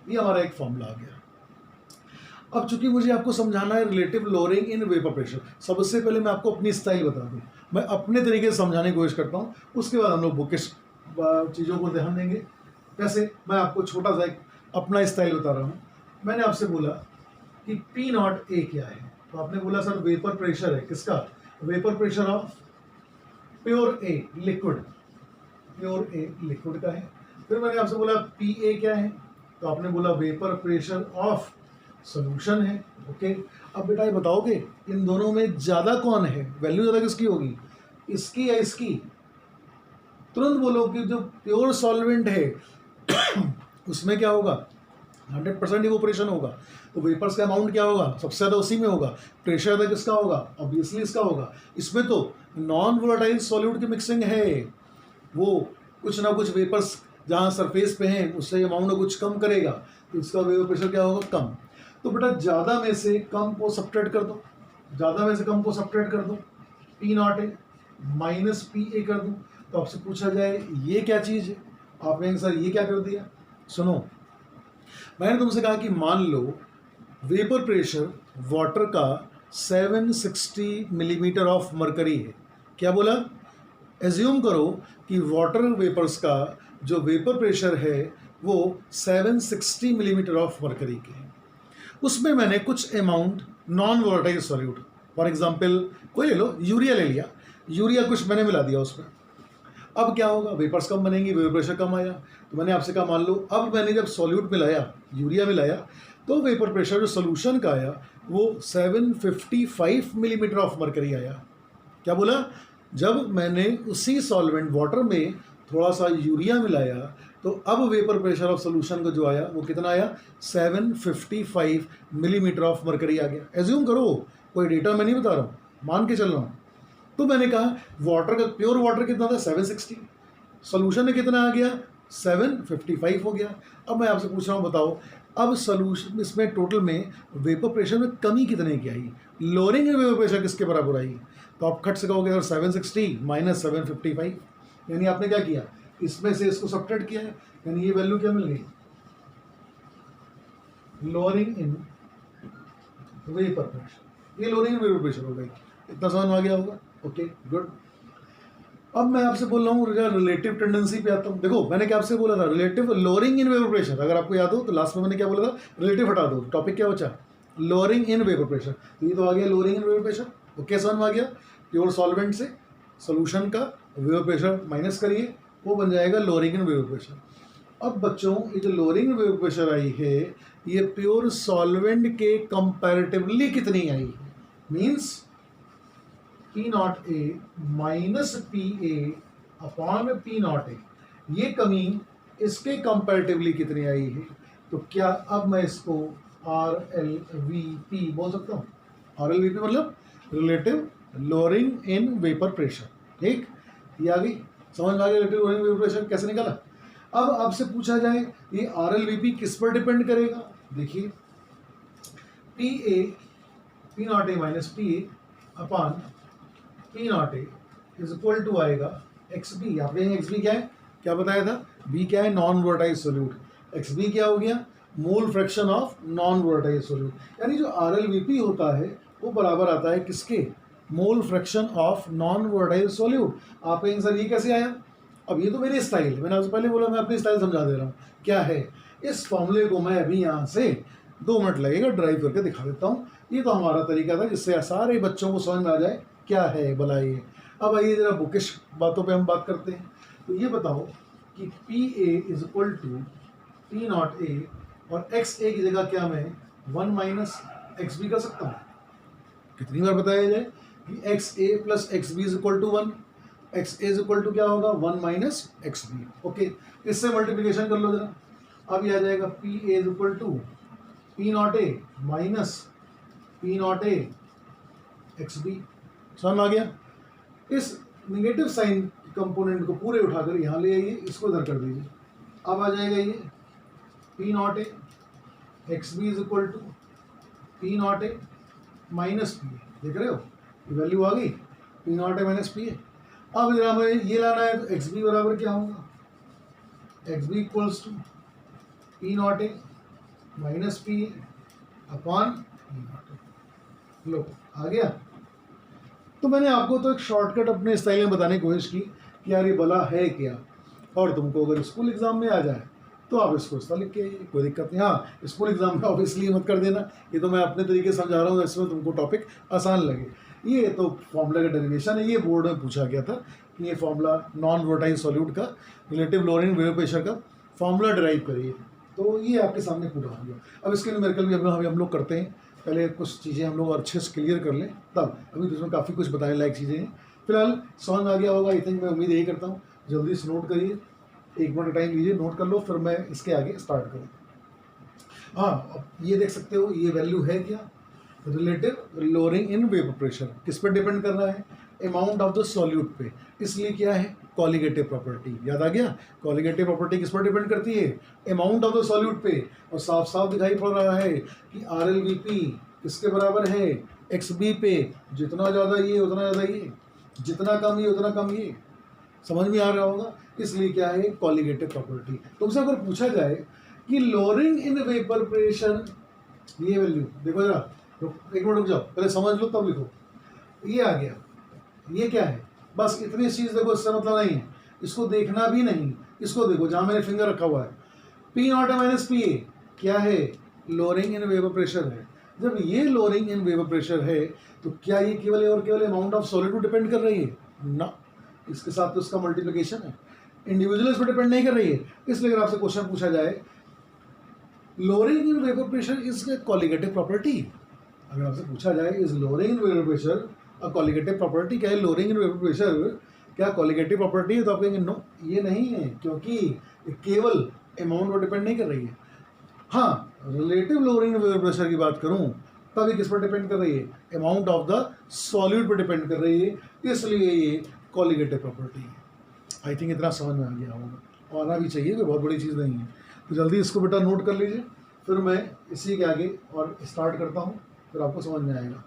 ये हमारा एक फॉर्मूला आ गया। अब चूंकि मुझे आपको समझाना है relative lowering in vapour pressure, सबसे पहले मैं आपको अपनी स्टाइल बता दूं। मैं अपने तरीके से समझाने की कोशिश करता हूँ, उसके बाद हम लोग बुकिश चीज़ों को ध्यान देंगे। वैसे मैं आपको छोटा सा एक अपना स्टाइल बता रहा हूँ। मैंने आपसे बोला कि पी नॉट ए क्या है, तो आपने बोला सर वेपर प्रेशर है। किसका? Vapour pressure of pure a liquid, pure A liquid का है। फिर मैंने आपसे बोला पी ए क्या है, तो आपने बोला वेपर प्रेशर ऑफ सोल्यूशन है। ओके, अब बेटा ये बताओगे इन दोनों में ज़्यादा कौन है, वैल्यू ज़्यादा किसकी होगी, इसकी या इसकी? तुरंत बोलो कि जो प्योर सॉल्वेंट है उसमें क्या होगा, 100% इवोपरेशन होगा। तो वेपर्स का अमाउंट क्या होगा, सबसे ज़्यादा उसी में होगा। प्रेशर ज़्यादा किसका होगा, ऑब्वियसली इसका होगा। इसमें तो नॉन वोलेटाइल सॉल्यूट की मिक्सिंग है, वो कुछ ना कुछ वेपर्स जहाँ सरफेस पे हैं उससे अमाउंट कुछ कम करेगा, तो इसका वेपर प्रेशर क्या होगा, कम। तो बेटा ज़्यादा में से कम को सब्ट्रैक्ट कर दो, ज़्यादा में से कम को सब्ट्रैक्ट कर दो, P not A minus P ए कर दूँ। तो आपसे पूछा जाए ये क्या चीज़ है, आप कहेंगे सर ये क्या कर दिया। सुनो, मैंने तुमसे कहा कि मान लो वेपर प्रेशर वाटर का 760 मिलीमीटर ऑफ मरकरी है। क्या बोला? एज्यूम करो कि वाटर वेपर्स का जो वेपर प्रेशर है वो 760 मिलीमीटर ऑफ मरकरी के है। उसमें मैंने कुछ amount non volatile solute, for example कोई ले लो, यूरिया ले लिया, यूरिया कुछ मैंने मिला दिया उसमें। अब क्या होगा, वेपर्स कम बनेंगी, वेपर प्रेशर कम आया। तो मैंने आपसे कहा मान लो अब मैंने जब सॉल्यूट मिलाया, यूरिया मिलाया, तो वेपर प्रेशर जो सोल्यूशन का आया वो 755 मिलीमीटर ऑफ मरकरी आया। क्या बोला? जब मैंने उसी सॉल्वेंट वाटर में थोड़ा सा यूरिया मिलाया तो अब वेपर प्रेशर ऑफ सोल्यूशन का जो आया वो कितना आया, 755 मिलीमीटर ऑफ मरकरी आ गया। एज्यूम करो, कोई डेटा मैं नहीं बता रहा हूँ, मान के चल रहा हूँ। तो मैंने कहा वाटर का, प्योर वाटर कितना था, 760, सोल्यूशन में कितना आ गया, 755 हो गया। अब मैं आपसे पूछ रहा हूँ, बताओ अब सोल्यूशन इसमें टोटल में वेपर प्रेशर में कमी कितने की आई, लोअरिंग में वेपर प्रेशर किसके बराबर आई? तो आप खट से कहोगे अगर 760 माइनस 755, यानी आपने क्या किया, इसमें से इसको सब्ट्रैक्ट किया है, यानी ये वैल्यू क्या मिल गई, लोअरिंग इन वेपर प्रेशर। ये लोअरिंग इन वेपर प्रेशर हो गई। इतना समझ में आ गया होगा? Okay good. अब मैं आपसे बोल रहा हूँ रिलेटिव टेंडेंसी पे आता हूँ। देखो मैंने क्या आपसे बोला था, relative lowering in vapour pressure. अगर आपको याद हो तो लास्ट में मैंने क्या बोला था, रिलेटिव हटा दो, टॉपिक क्या बचा, लोअरिंग इन वेपर प्रेशर। तो ये तो आ गया lowering in vapour pressure. Okay समझ में आ गया, प्योर सॉल्वेंट से सोल्यूशन का वेपर प्रेशर माइनस करिए, वो बन जाएगा लोअरिंग इन वेपर प्रेशर। अब बच्चों ये जो lowering in vapour pressure I है ये प्योर सॉल्वेंट के कंपैरेटिवली कितनी आई है, means P not A minus P A upon P not a, ये कमी इसके कंपैरेटिवली कितनी आई है। तो क्या अब मैं इसको आर एल वी पी बोल सकता हूँ। आर एल वी पी मतलब relative lowering in vapour pressure. ठीक, ये आ गई समझ में आ गई, रिलेटिव लोअरिंग वेपर प्रेशर कैसे निकाला। अब आपसे पूछा जाए ये आर एल वी पी किस पर डिपेंड करेगा। देखिए P A, P not A minus P A upon P not A is equal to आएगा एक्स बी, आप कहेंगे एक्स बी क्या है, क्या बताया था, बी क्या है, non volatile solute, X B क्या हो गया, mole fraction of non volatile solute, यानी जो RLVP होता है वो बराबर आता है किसके, मोल fraction of non volatile solute. आप कहेंगे सर ये कैसे आया, अब ये तो मेरी स्टाइल है, मैंने आपसे पहले बोला मैं अपनी स्टाइल समझा दे रहा हूँ, क्या है इस फॉर्मूले को मैं अभी यहाँ से 2 मिनट लगेगा ड्राइव करके दिखा देता हूँ। ये तो हमारा तरीका था जिससे सारे बच्चों को समझ में आ जाए क्या है भला ये। अब आइए जरा बुकिश बातों पे हम बात करते हैं। तो ये बताओ कि PA is equal to P0A और XA की जगह क्या मैं 1 माइनस XB कर सकता हूँ। कितनी बार बताया जाए कि XA plus XB is equal to 1, XA is equal to क्या होगा 1 माइनस XB। ओके, इससे मल्टीप्लिकेशन कर लो जरा, अब ये आ जाएगा PA is equal to P0A minus P0A XB। समझ आ गया। इस निगेटिव साइन कंपोनेंट को पूरे उठाकर यहाँ ले आइए, इसको इधर कर दीजिए, अब आ जाएगा ये P0A XB is equal to P0A minus PA। देख रहे हो ये वैल्यू आ गई, P0A माइनस PA। अब जरा हमें ये लाना है तो XB बराबर क्या होगा, XB equals to P0A minus PA upon P0A। लो आ गया। तो मैंने आपको तो एक शॉर्टकट अपने स्टाइल में बताने की कोशिश की कि यार ये भला है क्या, और तुमको अगर स्कूल एग्जाम में आ जाए तो आप इसको इस तरह लिख के आइए, कोई दिक्कत नहीं। हाँ, स्कूल एग्जाम में ऑब्वियसली मत कर देना, ये तो मैं अपने तरीके से समझा रहा हूँ, इसमें तुमको टॉपिक आसान लगे। ये तो फॉर्मूला का डेरिवेशन है, ये बोर्ड में पूछा गया था कि ये फॉर्मूला नॉन वोलेटाइल सॉल्यूट का रिलेटिव लोअरिंग वेव प्रेशर का फॉर्मूला डिराइव करिए, तो ये आपके सामने पूरा हो गया। अब इसके न्यूमेरिकल भी हम लोग करते हैं, पहले कुछ चीज़ें हम लोग अच्छे से क्लियर कर लें तब, अभी तो इसमें काफ़ी कुछ बताने लायक चीज़ें हैं। फिलहाल समझ आ गया होगा, आई थिंक, मैं उम्मीद यही करता हूँ। जल्दी से नोट करिए, 1 मिनट का टाइम लीजिए, नोट कर लो, फिर मैं इसके आगे स्टार्ट करूँ। हाँ, अब ये देख सकते हो ये वैल्यू है क्या, relative lowering in vapour pressure, किस पर डिपेंड कर रहा है, अमाउंट ऑफ द सॉल्यूट पे, इसलिए क्या है कॉलिगेटिव प्रॉपर्टी। याद आ गया, कॉलिगेटिव प्रॉपर्टी किस पर डिपेंड करती है, अमाउंट ऑफ द सॉल्यूट पे, और साफ साफ दिखाई पड़ रहा है कि RLVP किसके बराबर है, XB पे, जितना ज़्यादा ये उतना ज़्यादा ये, जितना कम ये उतना कम ये। समझ में आ रहा होगा, इसलिए क्या है कॉलिगेटिव प्रॉपर्टी। तुमसे अगर पूछा जाए कि लोअरिंग इन वेपर प्रेशर, ये वैल्यू देखो जरा, एक मिनट रुक जाओ, पहले समझ लो तब लिखो। ये आ गया, ये क्या है, बस इतनी चीज़ देखो, इससे मतलब नहीं है, इसको देखना भी नहीं, इसको देखो जहाँ मैंने फिंगर रखा हुआ है, P0A माइनस PA क्या है, लोअरिंग इन वेपर प्रेशर है। जब ये लोअरिंग इन वेपर प्रेशर है तो क्या ये केवल और केवल अमाउंट ऑफ सॉलिड पर डिपेंड कर रही है ना, इसके साथ तो इसका मल्टीप्लिकेशन है, इंडिविजुअल इस पर डिपेंड नहीं कर रही है। इसलिए अगर आपसे क्वेश्चन पूछा जाए lowering in vapour pressure is colligative property, अगर आपसे पूछा जाए is lowering in vapour pressure a colligative property, क्या है लोअरिंग इन वेपर प्रेशर क्या कॉलिगेटिव प्रॉपर्टी है, तो आप कहेंगे नो ये नहीं है, क्योंकि केवल अमाउंट पर डिपेंड नहीं कर रही है। हाँ, relative lowering in vapour pressure की बात करूँ तब ये किस पर डिपेंड कर रही है, अमाउंट ऑफ द सॉल्यूट पर डिपेंड कर रही है, इसलिए ये कॉलिगेटिव प्रॉपर्टी है। आई थिंक इतना समझ में आ गया होगा, आना भी चाहिए, कोई बहुत बड़ी चीज़ नहीं है। तो जल्दी इसको बेटा नोट कर लीजिए, फिर मैं इसी के आगे और स्टार्ट करता हूँ, फिर आपको समझ में आएगा।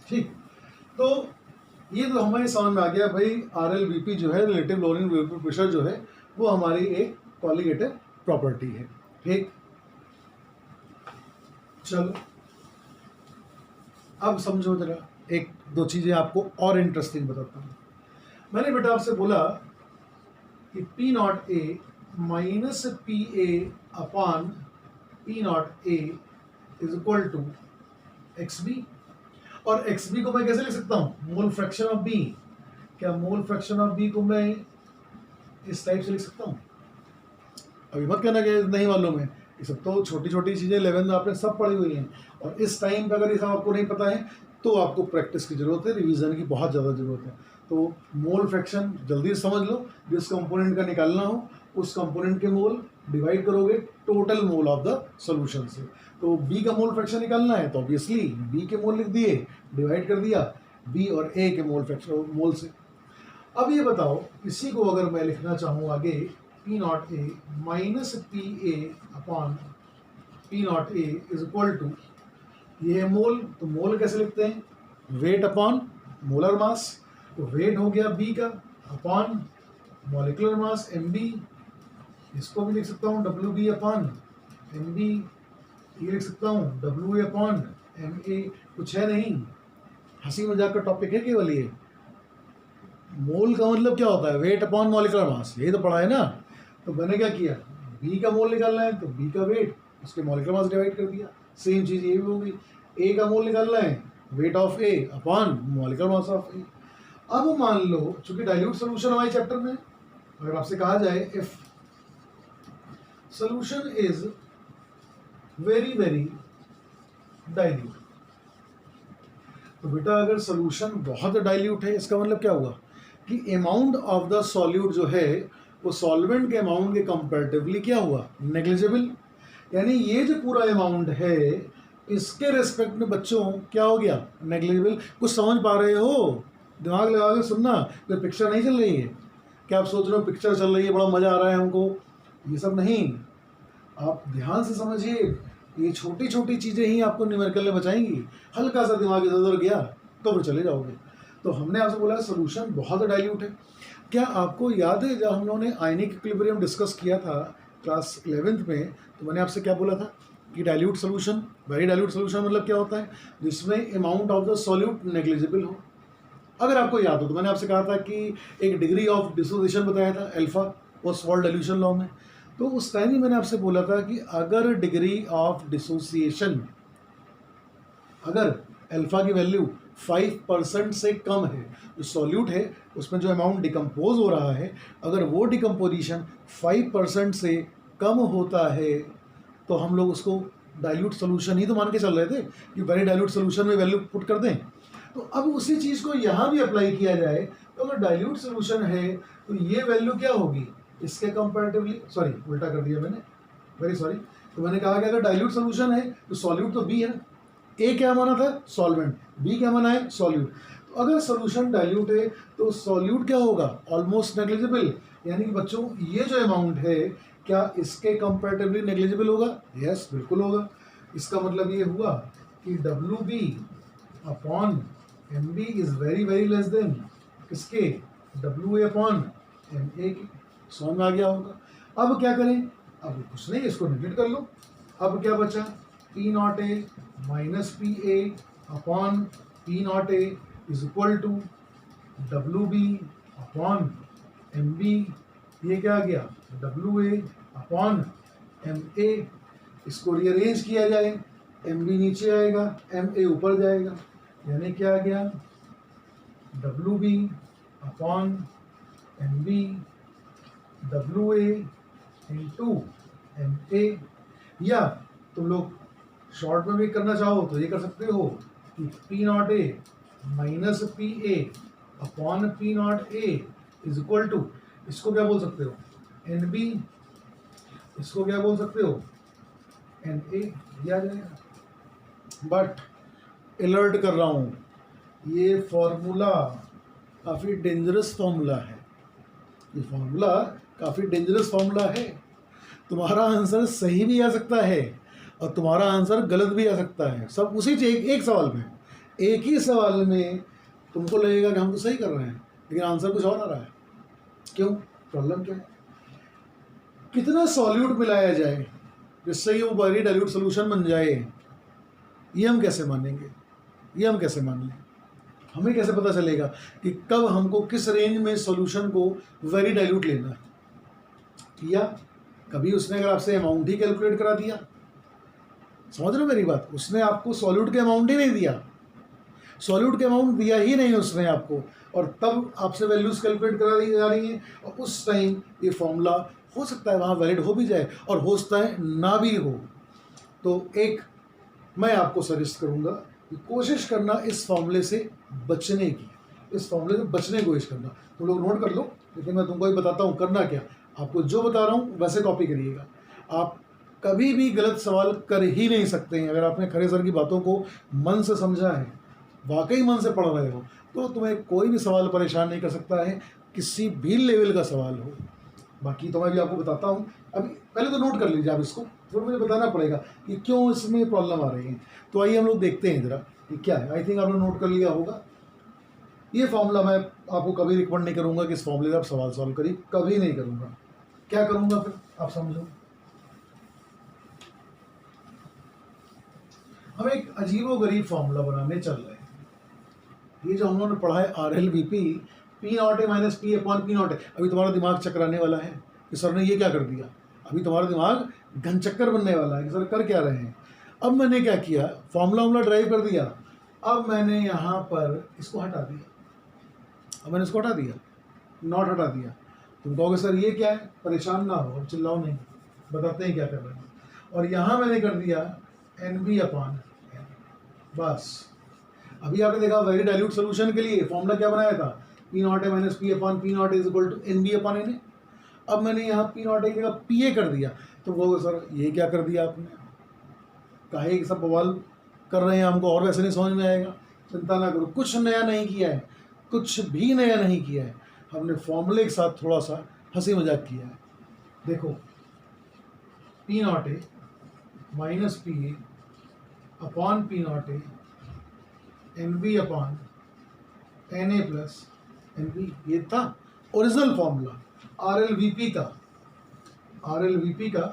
ठीक, तो ये तो हमें समझ में आ गया भाई, RLVP जो है रिलेटिव लोअरिंग वेपर प्रेशर जो है वो हमारी एक कॉलिगेटिव प्रॉपर्टी है। ठीक, चलो अब समझो जरा, एक दो चीज़ें आपको और इंटरेस्टिंग बताता हूँ। मैंने बेटा आपसे बोला कि P0A minus PA upon P0A is equal to XB, और XB को मैं कैसे लिख सकता हूँ, मोल फ्रैक्शन ऑफ B। क्या मोल फ्रैक्शन ऑफ B को मैं इस टाइप से लिख सकता हूँ, अभी मत कहना कि नहीं मालूम है, ये सब तो छोटी छोटी चीज़ें 11th में आपने सब पढ़ी हुई हैं, और इस टाइम पे अगर ये सब आपको नहीं पता है तो आपको प्रैक्टिस की ज़रूरत है, रिवीजन की बहुत ज़्यादा ज़रूरत है। तो मोल फ्रैक्शन जल्दी से समझ लो, जिस कंपोनेंट का निकालना हो उस कंपोनेंट के मोल डिवाइड करोगे total mole of the solution से। तो B का मोल फ्रैक्शन निकालना है तो ऑब्वियसली B के मोल लिख दिए, डिवाइड कर दिया B और A के मोल फ्रैक्शन मोल से। अब ये बताओ, इसी को अगर मैं लिखना चाहूँ आगे P0A minus PA upon P0A is equal to, ये है मोल, तो मोल कैसे लिखते हैं, वेट अपॉन मोलर मास, तो वेट हो गया बी का अपॉन मॉलिक्यूलर मास mb, इसको भी लिख सकता हूँ WB अपॉन mb, ये लिख सकता हूँ WA अपॉन MA। कुछ है नहीं, हंसी मजाक का टॉपिक है केवल ये। मोल का मतलब क्या होता है, वेट अपॉन मॉलिक्यूलर मास, यही तो पढ़ा है ना। तो मैंने क्या किया, बी का मोल निकालना है तो बी का वेट उसके मॉलिक्यूलर मास डिवाइड कर दिया, सेम चीज़ ये भी होगी। ए का मोल निकालना है, weight of A upon molecular mass of A. अब मान लो चूंकि डाइल्यूट सोल्यूशन हमारे चैप्टर में, अगर आपसे कहा जाए if solution is very very dilute, तो बेटा अगर सोल्यूशन बहुत डाइल्यूट है इसका मतलब क्या हुआ कि अमाउंट ऑफ द सॉल्यूट जो है वो सॉल्वेंट के अमाउंट के कंपैरेटिवली क्या हुआ, नेग्लिजिबल। यानी ये जो पूरा अमाउंट है इसके रेस्पेक्ट में बच्चों क्या हो गया, नेग्लिजिबल। कुछ समझ पा रहे हो, दिमाग लगा के सुनना, कोई पिक्चर नहीं चल रही है। क्या आप सोच रहे हो पिक्चर चल रही है बड़ा मज़ा आ रहा है हमको, ये सब नहीं। आप ध्यान से समझिए, ये छोटी छोटी चीज़ें ही आपको न्यूमेरिकल में बचाएंगी। हल्का सा दिमाग इधर उधर गया तो फिर चले जाओगे। तो हमने आपसे बोला सोल्यूशन बहुत डाइल्यूट है। क्या आपको याद है जब हम लोगों ने आयनिक इक्विलिब्रियम डिस्कस किया था क्लास 11th में, तो मैंने आपसे क्या बोला था कि dilute solution, very dilute solution मतलब क्या होता है, जिसमें amount of the solute negligible हो। अगर आपको याद हो तो मैंने आपसे कहा था कि एक डिग्री ऑफ डिसोसिएशन बताया था अल्फा, वो सॉल्ट डाइल्यूशन लॉ में। तो उस टाइम ही मैंने आपसे बोला था कि अगर डिग्री ऑफ डिसोसिएशन, अगर अल्फा की वैल्यू 5% से कम है, जो सॉल्यूट है उसमें जो अमाउंट डिकम्पोज हो रहा है, अगर वो डिकम्पोजिशन 5% से कम होता है तो हम लोग उसको डाइल्यूट सोल्यूशन ही तो मान के चल रहे थे कि वेरी डाइल्यूट सोल्यूशन में वैल्यू पुट कर दें। तो अब उसी चीज़ को यहाँ भी अप्लाई किया जाए, तो अगर डाइल्यूट सोल्यूशन है तो ये वैल्यू क्या होगी इसके कंपैरेटिवली, सॉरी उल्टा कर दिया मैंने, वेरी सॉरी। तो मैंने कहा कि अगर डाइल्यूट सोल्यूशन है तो सॉल्यूट तो बी है ना, ए क्या माना था सॉल्वेंट, बी क्या माना है सॉल्यूट। तो अगर सोल्यूशन डाइल्यूट है तो सॉल्यूट क्या होगा, ऑलमोस्ट नेग्लिजिबल। यानी कि बच्चों ये जो अमाउंट है क्या इसके कंपैरेटिवली नेग्लिजिबल होगा, यस बिल्कुल होगा। इसका मतलब ये हुआ कि WB upon MB is very very less than किसके, WA अपॉन MA के। समझ में आ गया होगा। अब क्या करें, अब कुछ नहीं, इसको नेगलेक्ट कर लो। अब क्या बचा, P0A minus PA upon P0A is equal to WB upon MB। ये क्या आ गया, WA अपॉन MA। इसको रीअरेंज किया जाए, MB नीचे आएगा MA ऊपर जाएगा, यानी क्या आ गया WB upon MB WA into MA। या तुम लोग शॉर्ट में भी करना चाहो तो ये कर सकते हो कि P0A minus PA upon P0A is equal to, इसको क्या बोल सकते हो NB, इसको क्या बोल सकते हो NA, दिया जाएगा। बट अलर्ट कर रहा हूँ, ये फॉर्मूला काफ़ी डेंजरस फॉर्मूला है, ये फॉर्मूला काफ़ी डेंजरस फॉर्मूला है। तुम्हारा आंसर सही भी आ सकता है और तुम्हारा आंसर गलत भी आ सकता है, सब उसी एक सवाल में, एक ही सवाल में तुमको लगेगा कि हम तो सही कर रहे हैं लेकिन आंसर कुछ और आ रहा है। क्यों, प्रॉब्लम क्या है, कितना सॉल्यूट मिलाया जाए जिससे ये वो वेरी डाइल्यूट सोल्यूशन बन जाए, ये हम कैसे मानेंगे, ये हम कैसे मान लें, हमें कैसे पता चलेगा कि कब हमको किस रेंज में सॉल्यूशन को वेरी डाइल्यूट लेना है। या कभी उसने अगर आपसे अमाउंट ही कैलकुलेट करा दिया, समझ रहे हो मेरी बात, उसने आपको सॉल्यूट के अमाउंट ही नहीं दिया, सॉल्यूट के अमाउंट दिया ही नहीं उसने आपको, और तब आपसे वैल्यूज कैलकुलेट करा दी जा रही हैं, और उस टाइम ये फॉर्मूला हो सकता है वहाँ वैलिड हो भी जाए और हो सकता है ना भी हो। तो एक मैं आपको सजेस्ट करूँगा कि कोशिश करना इस फॉर्मूले से बचने की, इस फॉर्मूले से बचने की कोशिश करना। तुम लोग नोट कर लो, लेकिन मैं तुमको ही बताता हूँ करना क्या। आपको जो बता रहा हूँ वैसे कॉपी करिएगा। आप कभी भी गलत सवाल कर ही नहीं सकते हैं अगर आपने खरे सर की बातों को मन से समझा है, वाकई मन से पढ़ रहे हो, तो तुम्हें कोई भी सवाल परेशान नहीं कर सकता है, किसी भी लेवल का सवाल हो। बाकी तो मैं भी आपको बताता हूँ। अभी पहले तो नोट कर लीजिए आप इसको, फिर मुझे बताना पड़ेगा कि क्यों इसमें प्रॉब्लम आ रही है। तो आइए हम लोग देखते हैं जरा कि क्या है। आई थिंक आपने नोट कर लिया होगा। ये फॉर्मूला मैं आपको कभी रिकमेंड नहीं करूँगा कि इस फॉर्मूले का आप सवाल सॉल्व करिए, कभी नहीं करूँगा। क्या करूँगा फिर आप समझो। हम एक अजीबोगरीब फॉर्मूला बनाने चल रहे हैं। ये जो हम लोगों ने पढ़ा है RLVP, P naught A minus P upon P not a. अभी तुम्हारा दिमाग चकराने वाला है कि सर ने ये क्या कर दिया। अभी तुम्हारा दिमाग घन चक्कर बनने वाला है कि सर कर क्या रहे हैं। अब मैंने क्या किया, फॉर्मूला ड्राइव कर दिया। अब मैंने यहाँ पर इसको हटा दिया, अब मैंने इसको हटा दिया, नॉट हटा दिया। तुम कहोगे सर ये क्या है, परेशान ना हो, अब चिल्लाओ नहीं, बताते हैं क्या कर रहे हैं। और यहाँ मैंने कर दिया NB अपॉन N, बस। अभी आपने देखा वेरी डाइल्यूट सोल्यूशन के लिए फॉर्मूला क्या बनाया था, P naught A minus P upon P naught is equal to NB upon N। अब मैंने यहाँ P नॉट ए की जगह PA कर दिया। तो वो सर ये क्या कर दिया आपने, काहे कि सब बवाल कर रहे हैं हमको और वैसे नहीं समझ में आएगा। चिंता ना करो, कुछ नया नहीं किया है, कुछ भी नया नहीं किया है। हमने फॉर्मूले के साथ थोड़ा सा हंसी मजाक किया है। देखो P naught A minus PA upon P naught A NB upon NA plus NB, ये था ओरिजिनल फॉर्मूला RLVP का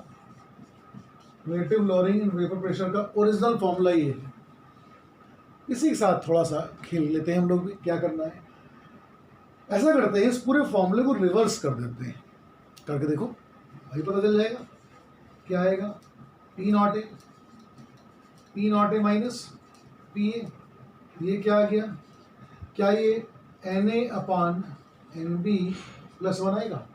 relative lowering in vapour pressure का ओरिजिनल फॉर्मूला ये है। इसी के साथ थोड़ा सा खेल लेते हैं हम लोग भी। क्या करना है, ऐसा करते हैं इस पूरे फॉर्मूले को रिवर्स कर देते हैं। करके देखो, भाई पता चल जाएगा क्या आएगा। P naught A minus PA, ये क्या आ गया, क्या ये NA अपॉन NB प्लस 1 आएगा।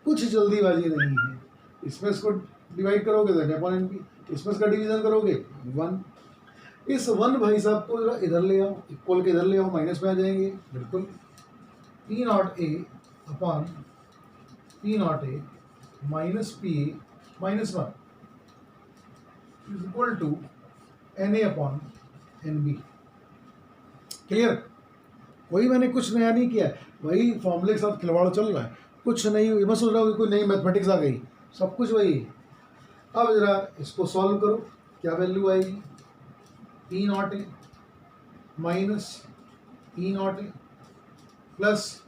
कुछ जल्दीबाजी नहीं है, इसमें इसको डिवाइड करोगे तो NA अपॉन NB, इसमें इसका डिवीजन करोगे 1। इस 1 भाई साहब को जरा इधर ले आओ, इक्वल के इधर ले आओ, माइनस में आ जाएंगे बिल्कुल। P naught A upon P naught A minus PA minus 1 is equal to NA upon NB। Clear, वही मैंने कुछ नया नहीं किया है, वही फॉर्मूले के साथ खिलवाड़ चल रहा है, कुछ नहीं। मैं सोच रहा हूँ कोई नई मैथमेटिक्स आ गई, सब कुछ वही है। अब जरा इसको सॉल्व करो, क्या वैल्यू आएगी, P naught A minus P naught A plus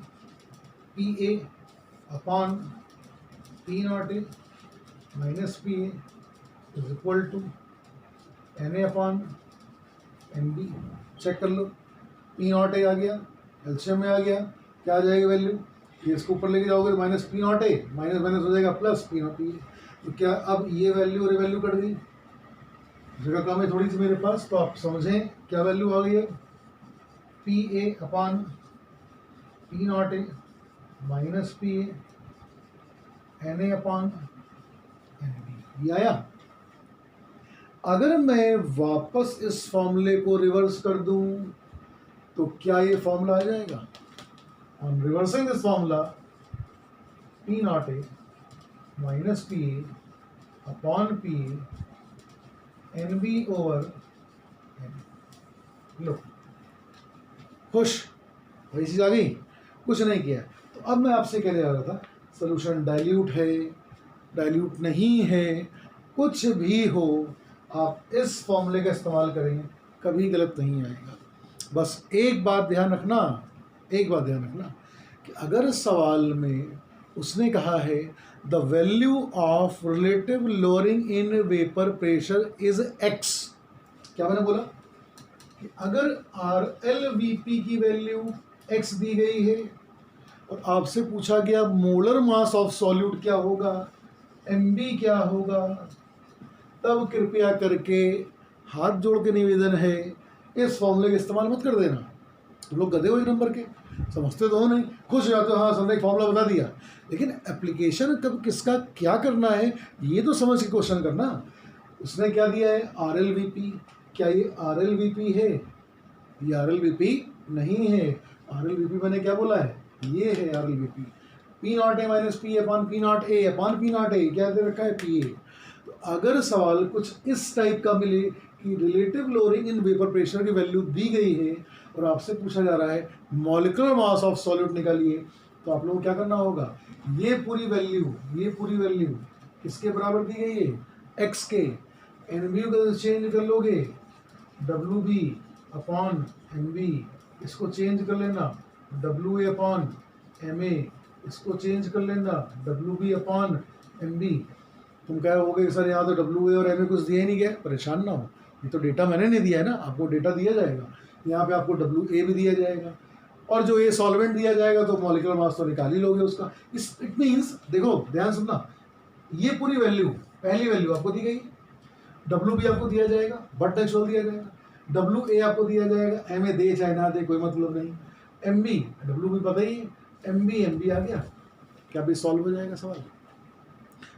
PA upon P naught A minus PA is equal to NA upon NB। Check कर लो, P नॉट ए आ गया, एलसीएम में आ गया, क्या आ जाएगी वैल्यू, ये इसको ऊपर लेके जाओगे minus P naught A, minus minus हो जाएगा प्लस P नॉट ए। तो क्या अब ये वैल्यू और ये वैल्यू कट गई, जगह कम है थोड़ी सी मेरे पास, तो आप समझें क्या वैल्यू आ गई है, PA upon P naught A minus PA NA upon NB, ये आया। अगर मैं वापस इस फॉर्मूले को रिवर्स कर दूं तो क्या ये फॉर्मूला आ जाएगा। On reversing this formula P naught A minus PA upon PA NB over N। लो खुश, वही चीज आ गई, कुछ नहीं किया। तो अब मैं आपसे कहने जा रहा था, सोल्यूशन डाइल्यूट है, डाइल्यूट नहीं है, कुछ भी हो, आप इस फॉर्मूले का इस्तेमाल करेंगे कभी गलत नहीं आएगा। बस एक बात ध्यान रखना, एक बात ध्यान रखना कि अगर सवाल में उसने कहा है the value of relative lowering in vapour pressure is x, क्या मैंने बोला कि अगर RLVP की वैल्यू x दी गई है और आपसे पूछा गया मोलर मास ऑफ सॉल्यूट क्या होगा, MB क्या होगा, तब कृपया करके हाथ जोड़ के निवेदन है इस फॉर्मूले का इस्तेमाल मत कर देना। तुम लोग गधे हो एक नंबर के, समझते तो हो नहीं, खुश हो जाते हो, हाँ सबने एक फॉर्मूला बता दिया, लेकिन एप्लीकेशन कब किसका क्या करना है ये तो समझ के क्वेश्चन करना। उसने क्या दिया है RLVP, क्या ये RLVP है, ये RLVP नहीं है। RLVP मैंने क्या बोला है, ये है RLVP। P naught A minus PA upon P naught A upon P naught ए, क्या दे रखा है PA। तो अगर सवाल कुछ इस टाइप का मिले कि relative lowering in vapour pressure की वैल्यू दी गई है और आपसे पूछा जा रहा है मॉलिक्यूलर मास ऑफ सॉल्यूट निकालिए, तो आप लोगों को क्या करना होगा, ये पूरी वैल्यू किसके बराबर दी गई है, x के, NB को चेंज कर लोगे WB अपॉन MB, इसको चेंज कर लेना WA अपॉन MA, इसको चेंज कर लेना WB अपॉन MB। तुम क्या होगे सर यहाँ तो WA और MA कुछ दिया ही नहीं गया, परेशान ना हो, ये तो डेटा मैंने नहीं दिया है ना, आपको डेटा दिया जाएगा, यहाँ पे आपको WA भी दिया जाएगा और जो ये सॉल्वेंट दिया जाएगा तो मॉलिक्यूलर मास तो निकाल ही लोगे उसका। इट मीन्स देखो ध्यान सुनना, ये पूरी वैल्यू, पहली वैल्यू आपको दी गई, WB आपको दिया जाएगा, बट नेचुरल दिया जाएगा, WA आपको दिया जाएगा, MA दे चाहे ना दे कोई मतलब नहीं, MB WB पता ही है, MB आ गया, क्या भी सॉल्व हो जाएगा सवाल।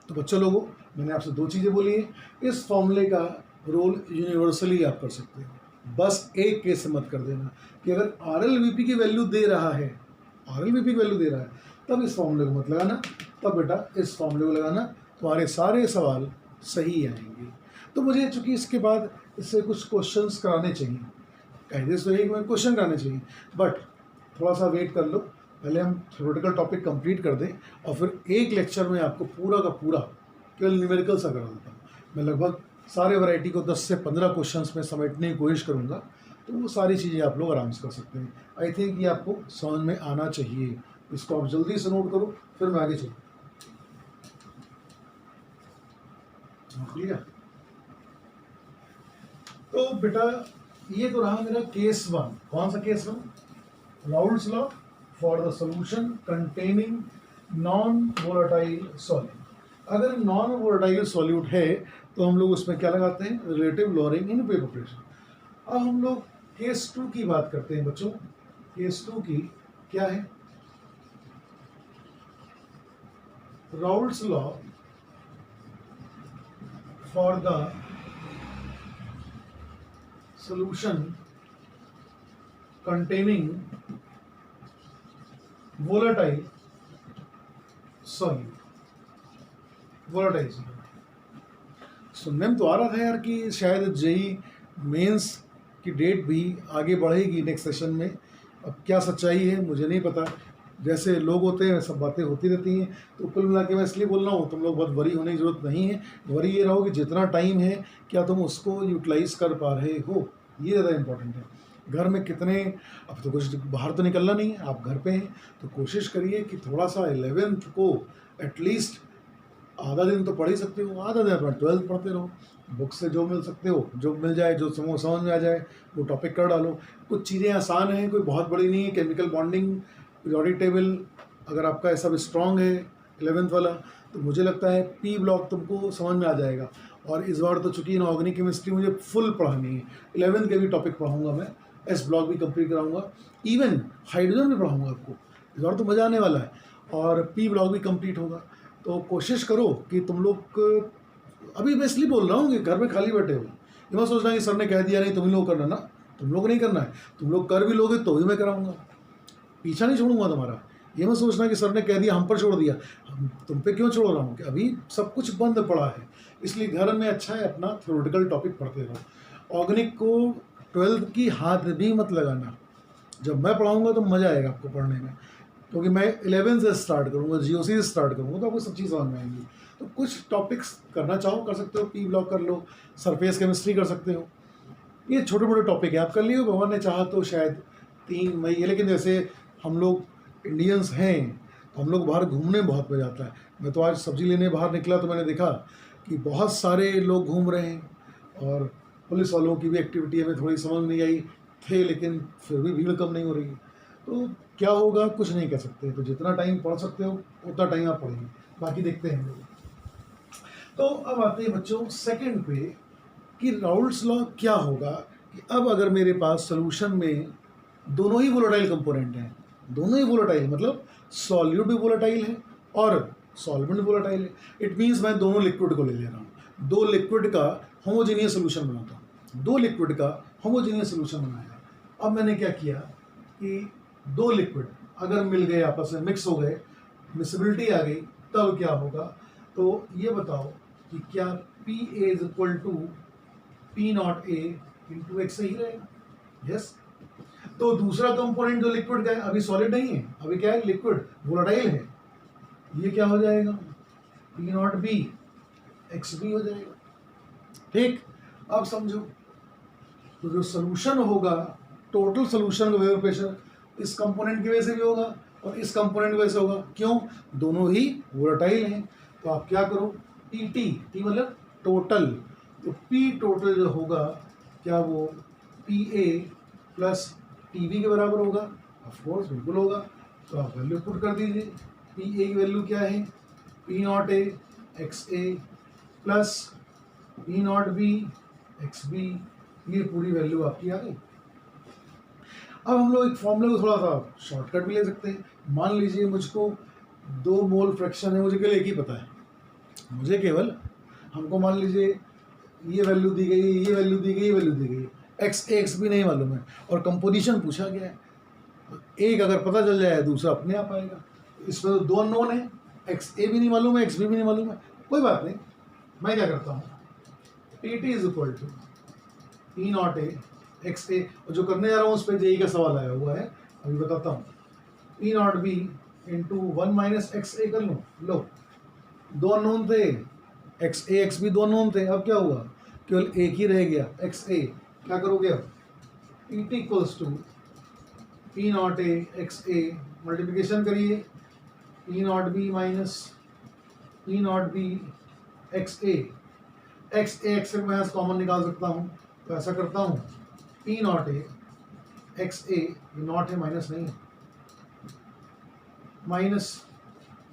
तो बच्चों लोगों, मैंने आपसे दो चीज़ें बोली हैं, इस फॉर्मूले का रोल यूनिवर्सली आप कर सकते हो, बस एक केस से मत कर देना कि अगर RLVP की वैल्यू दे रहा है, तब इस फॉर्मूले को मत लगाना, तब बेटा इस फॉर्मूले को लगाना, तुम्हारे सारे सवाल सही आएंगे। तो मुझे चूंकि इसके बाद इससे कुछ क्वेश्चंस कराने चाहिए, कायदे से एक में क्वेश्चन कराने चाहिए, बट थोड़ा सा वेट कर लो, पहले हम थ्योरेटिकल टॉपिक कंप्लीट कर दें और फिर एक लेक्चर में आपको पूरा का पूरा केवल न्यूमेरिकल सा करा देता हूँ। मैं लगभग सारे वैरायटी को 10 से 15 क्वेश्चंस में समेटने की कोशिश करूँगा, तो वो सारी चीज़ें आप लोग आराम से कर सकते हैं। आई थिंक ये आपको समझ में आना चाहिए, इसको आप जल्दी से नोट करो, फिर मैं आगे चलूँ। ठीक है, तो बेटा ये तो रहा मेरा केस 1। कौन सा case 1? Raoult's law for the solution containing non volatile solute. अगर नॉन वोलेटाइल सॉल्यूट है तो हम लोग उसमें क्या लगाते हैं, relative lowering in vapour pressure. अब हम लोग केस 2 की बात करते हैं बच्चों। केस 2 की क्या है, Raoult's law for the solution containing volatile solute। सुनने में तो आ रहा था यार कि शायद जेई मेंस की डेट भी आगे बढ़ेगी नेक्स्ट सेशन में। अब क्या सच्चाई है मुझे नहीं पता, जैसे लोग होते हैं सब बातें होती रहती हैं। तो कुल मिला के मैं इसलिए बोल रहा हूँ, तुम लोग बहुत वरी होने की ज़रूरत नहीं है। वरी ये रहो कि जितना टाइम है क्या तुम उसको यूटिलाइज कर पा रहे हो, ये ज़्यादा इम्पोर्टेंट है। घर में कितने, अब तो कुछ बाहर तो निकलना नहीं है, आप घर पे हैं, तो कोशिश करिए कि थोड़ा सा 11th को एटलीस्ट आधा दिन तो पढ़ ही सकते हो, आधा दिन अपना 12th पढ़ते रहो, बुक से जो मिल सकते हो, जो मिल जाए, जो समझ में आ जाए वो टॉपिक कर डालो। कुछ चीज़ें आसान हैं, कोई बहुत बड़ी नहीं है। केमिकल बॉन्डिंग, पीरियोडिक टेबल, अगर आपका ये सब स्ट्रॉन्ग है 11th वाला, तो मुझे लगता है पी ब्लॉक तुमको समझ में आ जाएगा। और इस बार तो चूँकि इनऑर्गेनिक केमिस्ट्री मुझे फुल पढ़ानी है, 11th के भी टॉपिक पढ़ाऊँगा मैं, एस ब्लॉक भी कंप्लीट कराऊँगा, इवन हाइड्रोजन भी पढ़ाऊँगा आपको। इस बार तो मज़ा आने वाला है, और पी ब्लॉक भी कंप्लीट होगा। तो कोशिश करो कि तुम लोग, अभी मैं इसलिए बोल रहा हूँ कि घर में खाली बैठे हो, ये मत सोचना कि सर ने कह दिया नहीं तुम ही लोग करना, ना तुम लोग नहीं करना है, तुम लोग कर भी लोगे तो भी मैं कराऊँगा, पीछा नहीं छोड़ूंगा तुम्हारा। ये मत सोचना कि सर ने कह दिया हम पर छोड़ दिया, तुम पे क्यों छोड़ रहा हूँ, कि अभी सब कुछ बंद पड़ा है। इसलिए घर में अच्छा है अपना थ्योरेटिकल टॉपिक पढ़ते रहो। ऑर्गेनिक को 12th की हाथ भी मत लगाना, जब मैं पढ़ाऊँगा तो मज़ा आएगा आपको पढ़ने में, क्योंकि मैं 11 से स्टार्ट करूँगा, GOC से स्टार्ट करूँगा, तो आपको सब चीज़ समझ में आएंगी। तो कुछ टॉपिक्स करना चाहो कर सकते हो, पी ब्लॉक कर लो, सरफेस केमिस्ट्री कर सकते हो, ये छोटे मोटे टॉपिक है, आप कर लियो। भगवान ने चाहा तो शायद 3 मई है, लेकिन जैसे हम लोग इंडियंस हैं तो हम लोग बाहर घूमने में बहुत मज़ा आता है। मैं तो आज सब्ज़ी लेने बाहर निकला तो मैंने देखा कि बहुत सारे लोग घूम रहे हैं, और पुलिस वालों की भी एक्टिविटी हमें थोड़ी समझ नहीं आई थे, लेकिन फिर भी भीड़ कम नहीं हो रही। तो क्या होगा कुछ नहीं कह सकते, तो जितना टाइम पढ़ सकते हो उतना टाइम आप पढ़ेंगे, बाकी देखते हैं लोग। तो अब आते हैं बच्चों सेकंड पे कि राउल्स लॉ क्या होगा, कि अब अगर मेरे पास सोल्यूशन में दोनों ही वोलेटाइल कंपोनेंट हैं, दोनों ही वोलेटाइल मतलब सॉल्यूट भी वोलेटाइल है और सॉल्वेंट भी वोलेटाइल है, इट मीन्स मैं दोनों लिक्विड को ले रहा हूँ, दो लिक्विड का होमोजेनियस सोल्यूशन बनाता हूँ, दो लिक्विड का होमोजेनियस सोल्यूशन बनाया। अब मैंने क्या किया कि दो लिक्विड अगर मिल गए, आपस में मिक्स हो गए, मिक्सिबिलिटी आ गई, तब क्या होगा। तो ये बताओ कि क्या PA is equal to P naught A into X सही रहेगा? यस। तो दूसरा कंपोनेंट जो लिक्विड का है अभी सॉलिड नहीं है, अभी क्या है, लिक्विड वोलेटाइल है, ये क्या हो जाएगा, P not B X B हो जाएगा। ठीक, अब समझो, तो जो सोल्यूशन होगा, टोटल सोल्यूशन का वेपर प्रेशर इस कंपोनेंट की वजह से भी होगा और इस कंपोनेंट की वजह से होगा। क्यों? दोनों ही वोलेटाइल हैं। तो आप क्या करो, पी टी, टी मतलब टोटल, तो पी टोटल जो होगा क्या वो P A plus T B के बराबर होगा? ऑफ कोर्स बिल्कुल होगा। तो आप वैल्यू पुट कर दीजिए। पी ए की वैल्यू क्या है, P not A x A plus P not B X B, ये पूरी वैल्यू आपकी आ गई। अब हम लोग एक फॉर्मूले को थोड़ा सा शॉर्टकट भी ले सकते हैं। मान लीजिए मुझको 2 मोल फ्रैक्शन है, मुझे केवल एक ही पता है, मुझे केवल, हमको मान लीजिए ये वैल्यू दी गई, ये वैल्यू दी गई, ये वैल्यू दी गई, एक्स ए एक्स भी नहीं मालूम है और कंपोजिशन पूछा गया है। एक अगर पता चल जाए दूसरा अपने आप आएगा। इसमें तो 2 अननोन है, एक्स ए भी नहीं मालूम है, एक्स बी भी नहीं मालूम है, कोई बात नहीं। मैं क्या करता हूँ, P T is equal to P not A x A, और जो करने जा रहा हूँ उस पर जेई का सवाल आया हुआ है, अभी बताता हूँ। P not B into 1 minus x A कर लूँ, लो 2 अननोन थे, x A x B 2 unknown थे, अब क्या हुआ, केवल एक ही रह गया एक्स ए। क्या करोगे अब, P T equals to P not A x A, multiplication करिए, P not B minus P not B x A, x A x मैं कॉमन निकाल सकता हूँ, तो ऐसा करता हूँ, P not A x A, ये नॉट है माइनस नहीं है, minus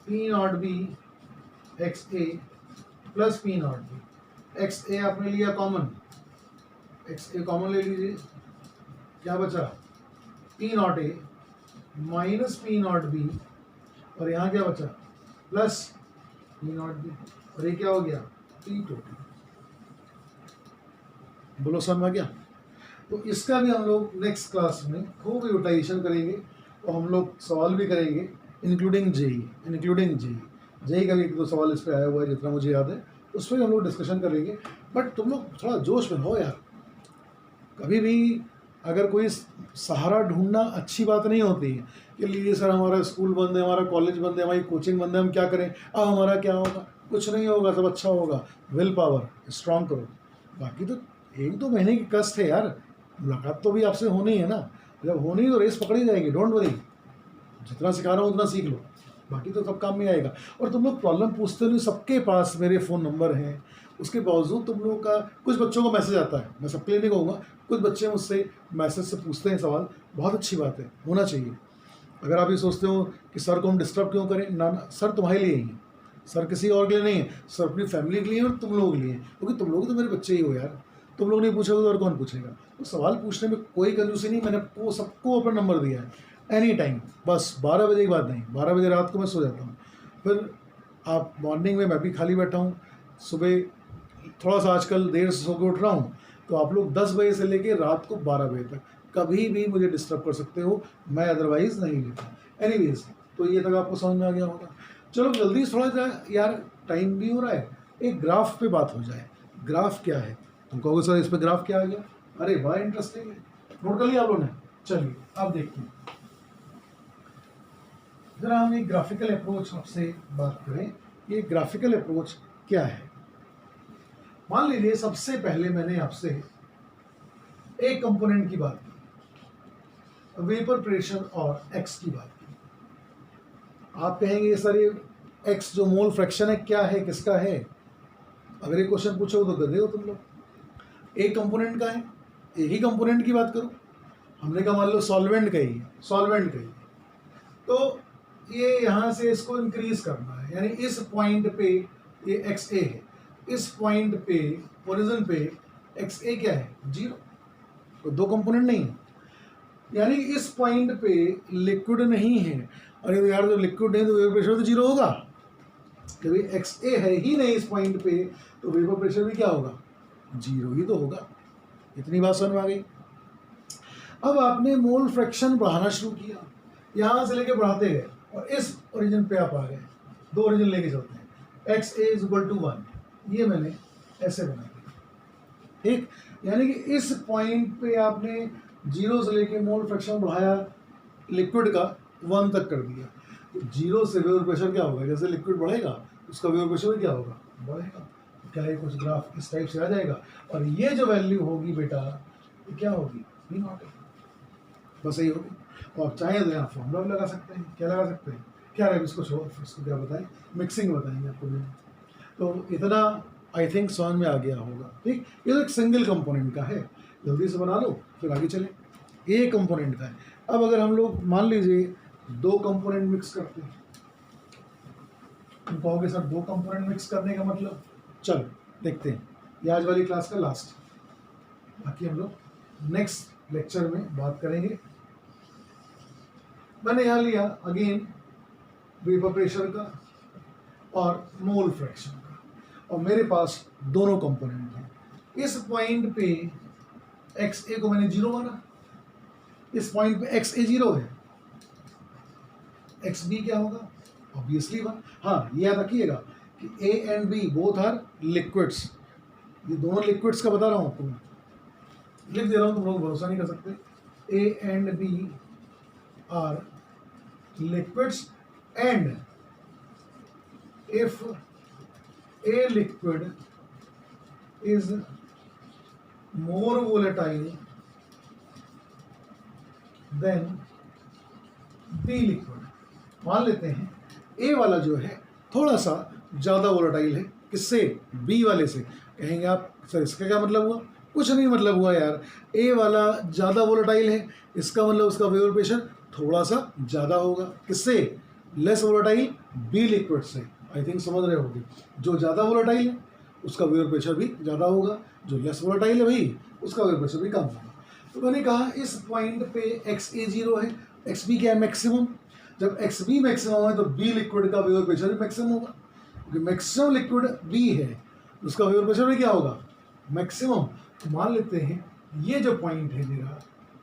P not B x A plus P not B x A आपने लिया कॉमन, एक्स ए कॉमन ले लीजिए, क्या बचा, P not A minus P not be, और यहाँ क्या बचा, प्लस पी नॉट बी, और ये क्या हो गया, पी टोटल। बोलो समझ में गया? तो इसका भी हम लोग नेक्स्ट क्लास में खूब यूटिलाइजेशन करेंगे और हम लोग सवाल भी करेंगे, इंक्लूडिंग जेई का भी 1-2 सवाल इस पर आया हुआ है जितना मुझे याद है, उस पर हम लोग डिस्कशन करेंगे। बट तुम लोग थोड़ा जोश में हो यार, कभी भी अगर कोई सहारा ढूंढना अच्छी बात नहीं होती है कि लीजिए सर हमारा स्कूल बंद है, हमारा कॉलेज बंद है, हमारी कोचिंग बंद है, हम क्या करें, अब हमारा क्या होगा, कुछ नहीं होगा, सब अच्छा होगा। विल पावर स्ट्रांग करो। बाकी तो 1-2 महीने की कष्ट है यार, मुलाकात तो भी आपसे होनी है ना, जब होनी तो रेस पकड़ी जाएगी, डोंट वरी, जितना सिखा रहा हूँ उतना सीख लो, बाकी तो सब काम में आएगा। और तुम लोग प्रॉब्लम पूछते हो, सबके पास मेरे फ़ोन नंबर हैं, उसके बावजूद तुम लोगों का, कुछ बच्चों को मैसेज आता है, मैं सबके लिए नहीं कहूँगा, कुछ बच्चे मुझसे मैसेज से पूछते हैं सवाल, बहुत अच्छी बात है, होना चाहिए। अगर आप ये सोचते हो कि सर को हम डिस्टर्ब क्यों करें, ना ना, सर तुम्हारे लिए ही है, सर किसी और के लिए नहीं है, सर अपनी फैमिली के लिए और तुम लोगों के लिए, क्योंकि तुम लोग तो मेरे बच्चे ही हो यार, तुम लोग नहीं पूछोगे तो और कौन पूछेगा। तो सवाल पूछने में कोई कंजूसी नहीं, मैंने वो सबको अपना नंबर दिया है, एनी टाइम, बस 12 बजे की बात नहीं, 12 बजे रात को मैं सो जाता हूँ, फिर आप मॉर्निंग में मैं भी खाली बैठा हूँ, सुबह थोड़ा सा आजकल देर से सो के उठ रहा हूँ, तो आप लोग 10 बजे से लेके रात को 12 बजे तक कभी भी मुझे डिस्टर्ब कर सकते हो, मैं अदरवाइज़ नहीं लेता। एनीवेज, तो ये तक आपको समझ में आ गया होगा। चलो जल्दी से थोड़ा सा यार, टाइम भी हो रहा है, एक ग्राफ पे बात हो जाए। ग्राफ क्या है, तुम कहोगे सर इस पर ग्राफ क्या आ गया, अरे बड़ा इंटरेस्टिंग है, नोट कर लिया आप लोगों ने? चलिए आप देखिए जरा, हम एक ग्राफिकल अप्रोच आपसे बात करें, ये ग्राफिकल अप्रोच क्या है। मान लीजिए सबसे पहले मैंने आपसे एक कंपोनेंट की बात की, वेपर प्रेशर और एक्स की बात की। आप कहेंगे सर ये एक्स जो मोल फ्रैक्शन है क्या है, किसका है? अगर ये क्वेश्चन पूछो तो गधे हो तुम लोग। एक कंपोनेंट का है, एक ही कंपोनेंट की बात करो, हमने कहा मान लो सॉल्वेंट का ही है, सॉल्वेंट का ही, तो ये यहाँ से इसको इंक्रीज करना है, यानी इस पॉइंट पे ये एक्स ए है, इस पॉइंट पे ओरिजिन पे एक्स ए क्या है, 0, तो 2 कंपोनेंट नहीं है, यानी इस पॉइंट पे लिक्विड नहीं है। और ये यार जो लिक्विड नहीं तो वेपर प्रेशर तो 0 होगा, क्योंकि एक्स ए है ही नहीं इस पॉइंट पे, तो वेपर प्रेशर भी क्या होगा, 0 ही तो होगा। इतनी बात समझ में आ गई। अब आपने मोल फ्रैक्शन बढ़ाना शुरू किया, यहाँ से लेके बढ़ाते गए और इस ओरिजिन पे आप आ गए, 2 ओरिजिन लेके चलते हैं, X A is equal to 1, ये मैंने ऐसे बना दिया, ठीक। यानी कि इस पॉइंट पे आपने जीरो से लेके मोल फ्रैक्शन बढ़ाया लिक्विड का 1 तक कर दिया, तो जीरो से वेपर प्रेशर क्या होगा, जैसे लिक्विड बढ़ेगा उसका वेपर प्रेशर भी क्या होगा, बढ़ेगा। क्या है, कुछ ग्राफ इस टाइप से आ जाएगा, और ये जो वैल्यू होगी बेटा ये क्या होगी, P नॉट है, बस यही होगी। और आप चाहें तो यहाँ फॉर्मूला भी लगा सकते हैं, क्या लगा सकते हैं, क्या है इसको छोड़, इसको क्या बताएं, मिक्सिंग बताएंगे आपको भी। तो इतना आई थिंक समझ में आ गया होगा। ठीक, ये तो एक सिंगल कंपोनेंट का है, जल्दी से बना लो फिर आगे चलें। ये कंपोनेंट का है। अब अगर हम लोग मान लीजिए दो कंपोनेंट मिक्स करते हैं, तुम कहोगे सर दो कंपोनेंट मिक्स करने का मतलब, चलो देखते हैं, ये आज वाली क्लास का लास्ट, बाकी हम लोग नेक्स्ट लेक्चर में बात करेंगे। मैंने यहाँ लिया अगेन वेपर प्रेशर का और मोल फ्रैक्शन का, और मेरे पास दोनों कंपोनेंट हैं। इस पॉइंट पे एक्स ए को मैंने जीरो माना, इस पॉइंट पे एक्स ए जीरो है, एक्स बी क्या होगा, ऑब्वियसली 1। हाँ, ये याद रखिएगा कि A and B both are liquids, ये दोनों लिक्विड्स का बता रहा हूँ आपको, मैं लिख दे रहा हूँ, तुम लोग भरोसा नहीं कर सकते। A and B are liquids and if a liquid is more volatile than B liquid, मान लेते हैं A वाला जो है थोड़ा सा ज़्यादा वोलेटाइल है, किससे, B वाले से। कहेंगे आप सर इसका क्या मतलब हुआ, कुछ नहीं मतलब हुआ यार, A वाला ज़्यादा वोलेटाइल है, इसका मतलब उसका वेपर प्रेशर थोड़ा सा ज़्यादा होगा, किससे, लेस वोलेटाइल B लिक्विड से। आई थिंक समझ रहे होगे, जो ज़्यादा वोलेटाइल है उसका वेपर प्रेशर भी ज़्यादा होगा, जो लेस वोलेटाइल है भाई उसका वेपर प्रेशर भी कम होगा। तो मैंने कहा इस पॉइंट पे एक्स ए जीरो है, एक्स बी क्या है, मैक्सिमम। जब एक्स बी मैक्सिमम है तो बी लिक्विड का वेपर प्रेशर भी मैक्सिमम होगा, क्योंकि मैक्सिमम लिक्विड बी है, उसका वेपर प्रेशर भी क्या होगा, मैक्सिमम। तो मान लेते हैं ये जो पॉइंट है मेरा,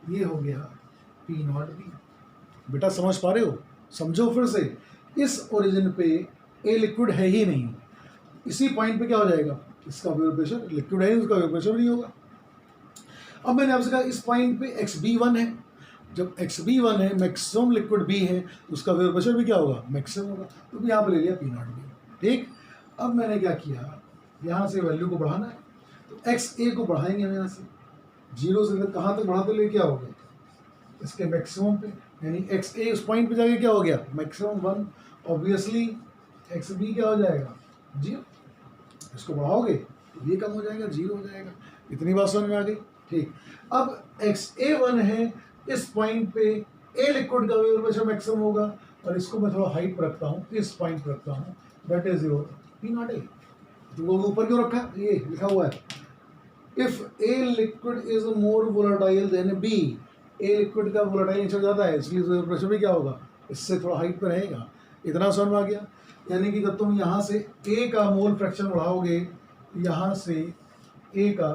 ये हो गया पी नॉट बी। बेटा समझ पा रहे हो, समझो फिर से, इस ओरिजिन पे ए लिक्विड है ही नहीं, इसी पॉइंट पे क्या हो जाएगा, इसका वेपर प्रेशर, लिक्विड है उसका वेपर प्रेशर नहीं होगा। अब मैंने आपसे कहा इस पॉइंट पे एक्स बी वन है, जब एक्स बी वन है, मैक्सिमम लिक्विड बी है, तो उसका वेपर प्रेशर भी क्या होगा, मैक्सिमम होगा। तो यहाँ पे ले लिया पी नॉट बी। ठीक, अब मैंने क्या किया, यहाँ से वैल्यू को बढ़ाना है, तो एक्स ए को बढ़ाएंगे हम यहाँ से, जीरो से कहाँ तक बढ़ाते ले, क्या हो गया, इसके मैक्सिमम पे, यानी एक्स ए उस पॉइंट पे जाके क्या हो गया, मैक्सिमम 1। ऑब्वियसली एक्स बी क्या हो जाएगा, जीरो। इसको बढ़ाओगे तो ये कम हो जाएगा, जीरो हो जाएगा। इतनी बात समझ में आ गई। ठीक, अब एक्स ए 1 है, इस पॉइंट पे ए लिक्विड का वेपर प्रेशर मैक्सिमम होगा, और इसको मैं थोड़ा हाइट पर रखता हूँ, इस पॉइंट पर रखता हूँ, that is your P not A. तो ऊपर क्यों रखा, ये लिखा हुआ है, if A liquid is more volatile than B, A liquid का वोलेटाइल नेचर ज़्यादा है, इसलिए वेपर प्रेशर भी क्या होगा, इससे थोड़ा हाइट पर रहेगा। इतना समझ में आ गया। यानी कि जब तुम यहाँ से ए का मोल फ्रैक्शन बढ़ाओगे, यहाँ से ए का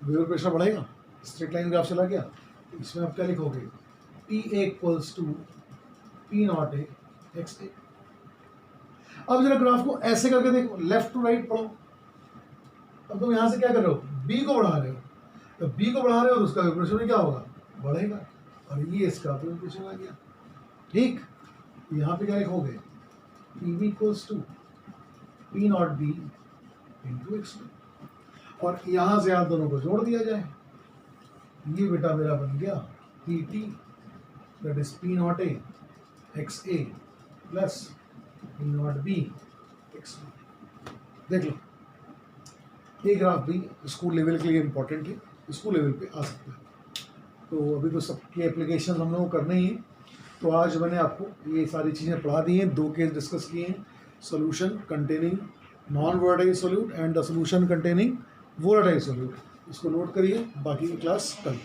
वेपर प्रेशर बढ़ेगा, स्ट्रेट लाइन ग्राफ चला गया। इसमें आप क्या लिखोगे, P A equals to P not A x A. अब जरा ग्राफ को ऐसे करके देखो, लेफ्ट टू राइट पढ़ो। अब तुम यहाँ से क्या कर रहे हो, बी को बढ़ा रहे हो, तो बी को बढ़ा रहे हो तो उसका वेपर प्रेशर क्या होगा, बढ़ेगा, और ये इसका वेपर प्रेशर आ गया। ठीक, यहाँ पे क्या लिखोगे, P B equals to P not B into X B, और यहाँ से आप दोनों को जोड़ दिया जाए, ये बेटा मेरा बन गया P T, that is P not A x A plus P not B X B. देख लो, ये ग्राफ भी स्कूल लेवल के लिए इम्पोर्टेंट है, स्कूल लेवल पे आ सकता है। तो अभी तो सबकी एप्लीकेशन हम लोगों को करने ही है। तो आज मैंने आपको ये सारी चीज़ें पढ़ा दी हैं, 2 केस डिस्कस किए हैं, solution containing non volatile solute and the solution containing volatile solute. इसको नोट करिए, बाकी की क्लास कल।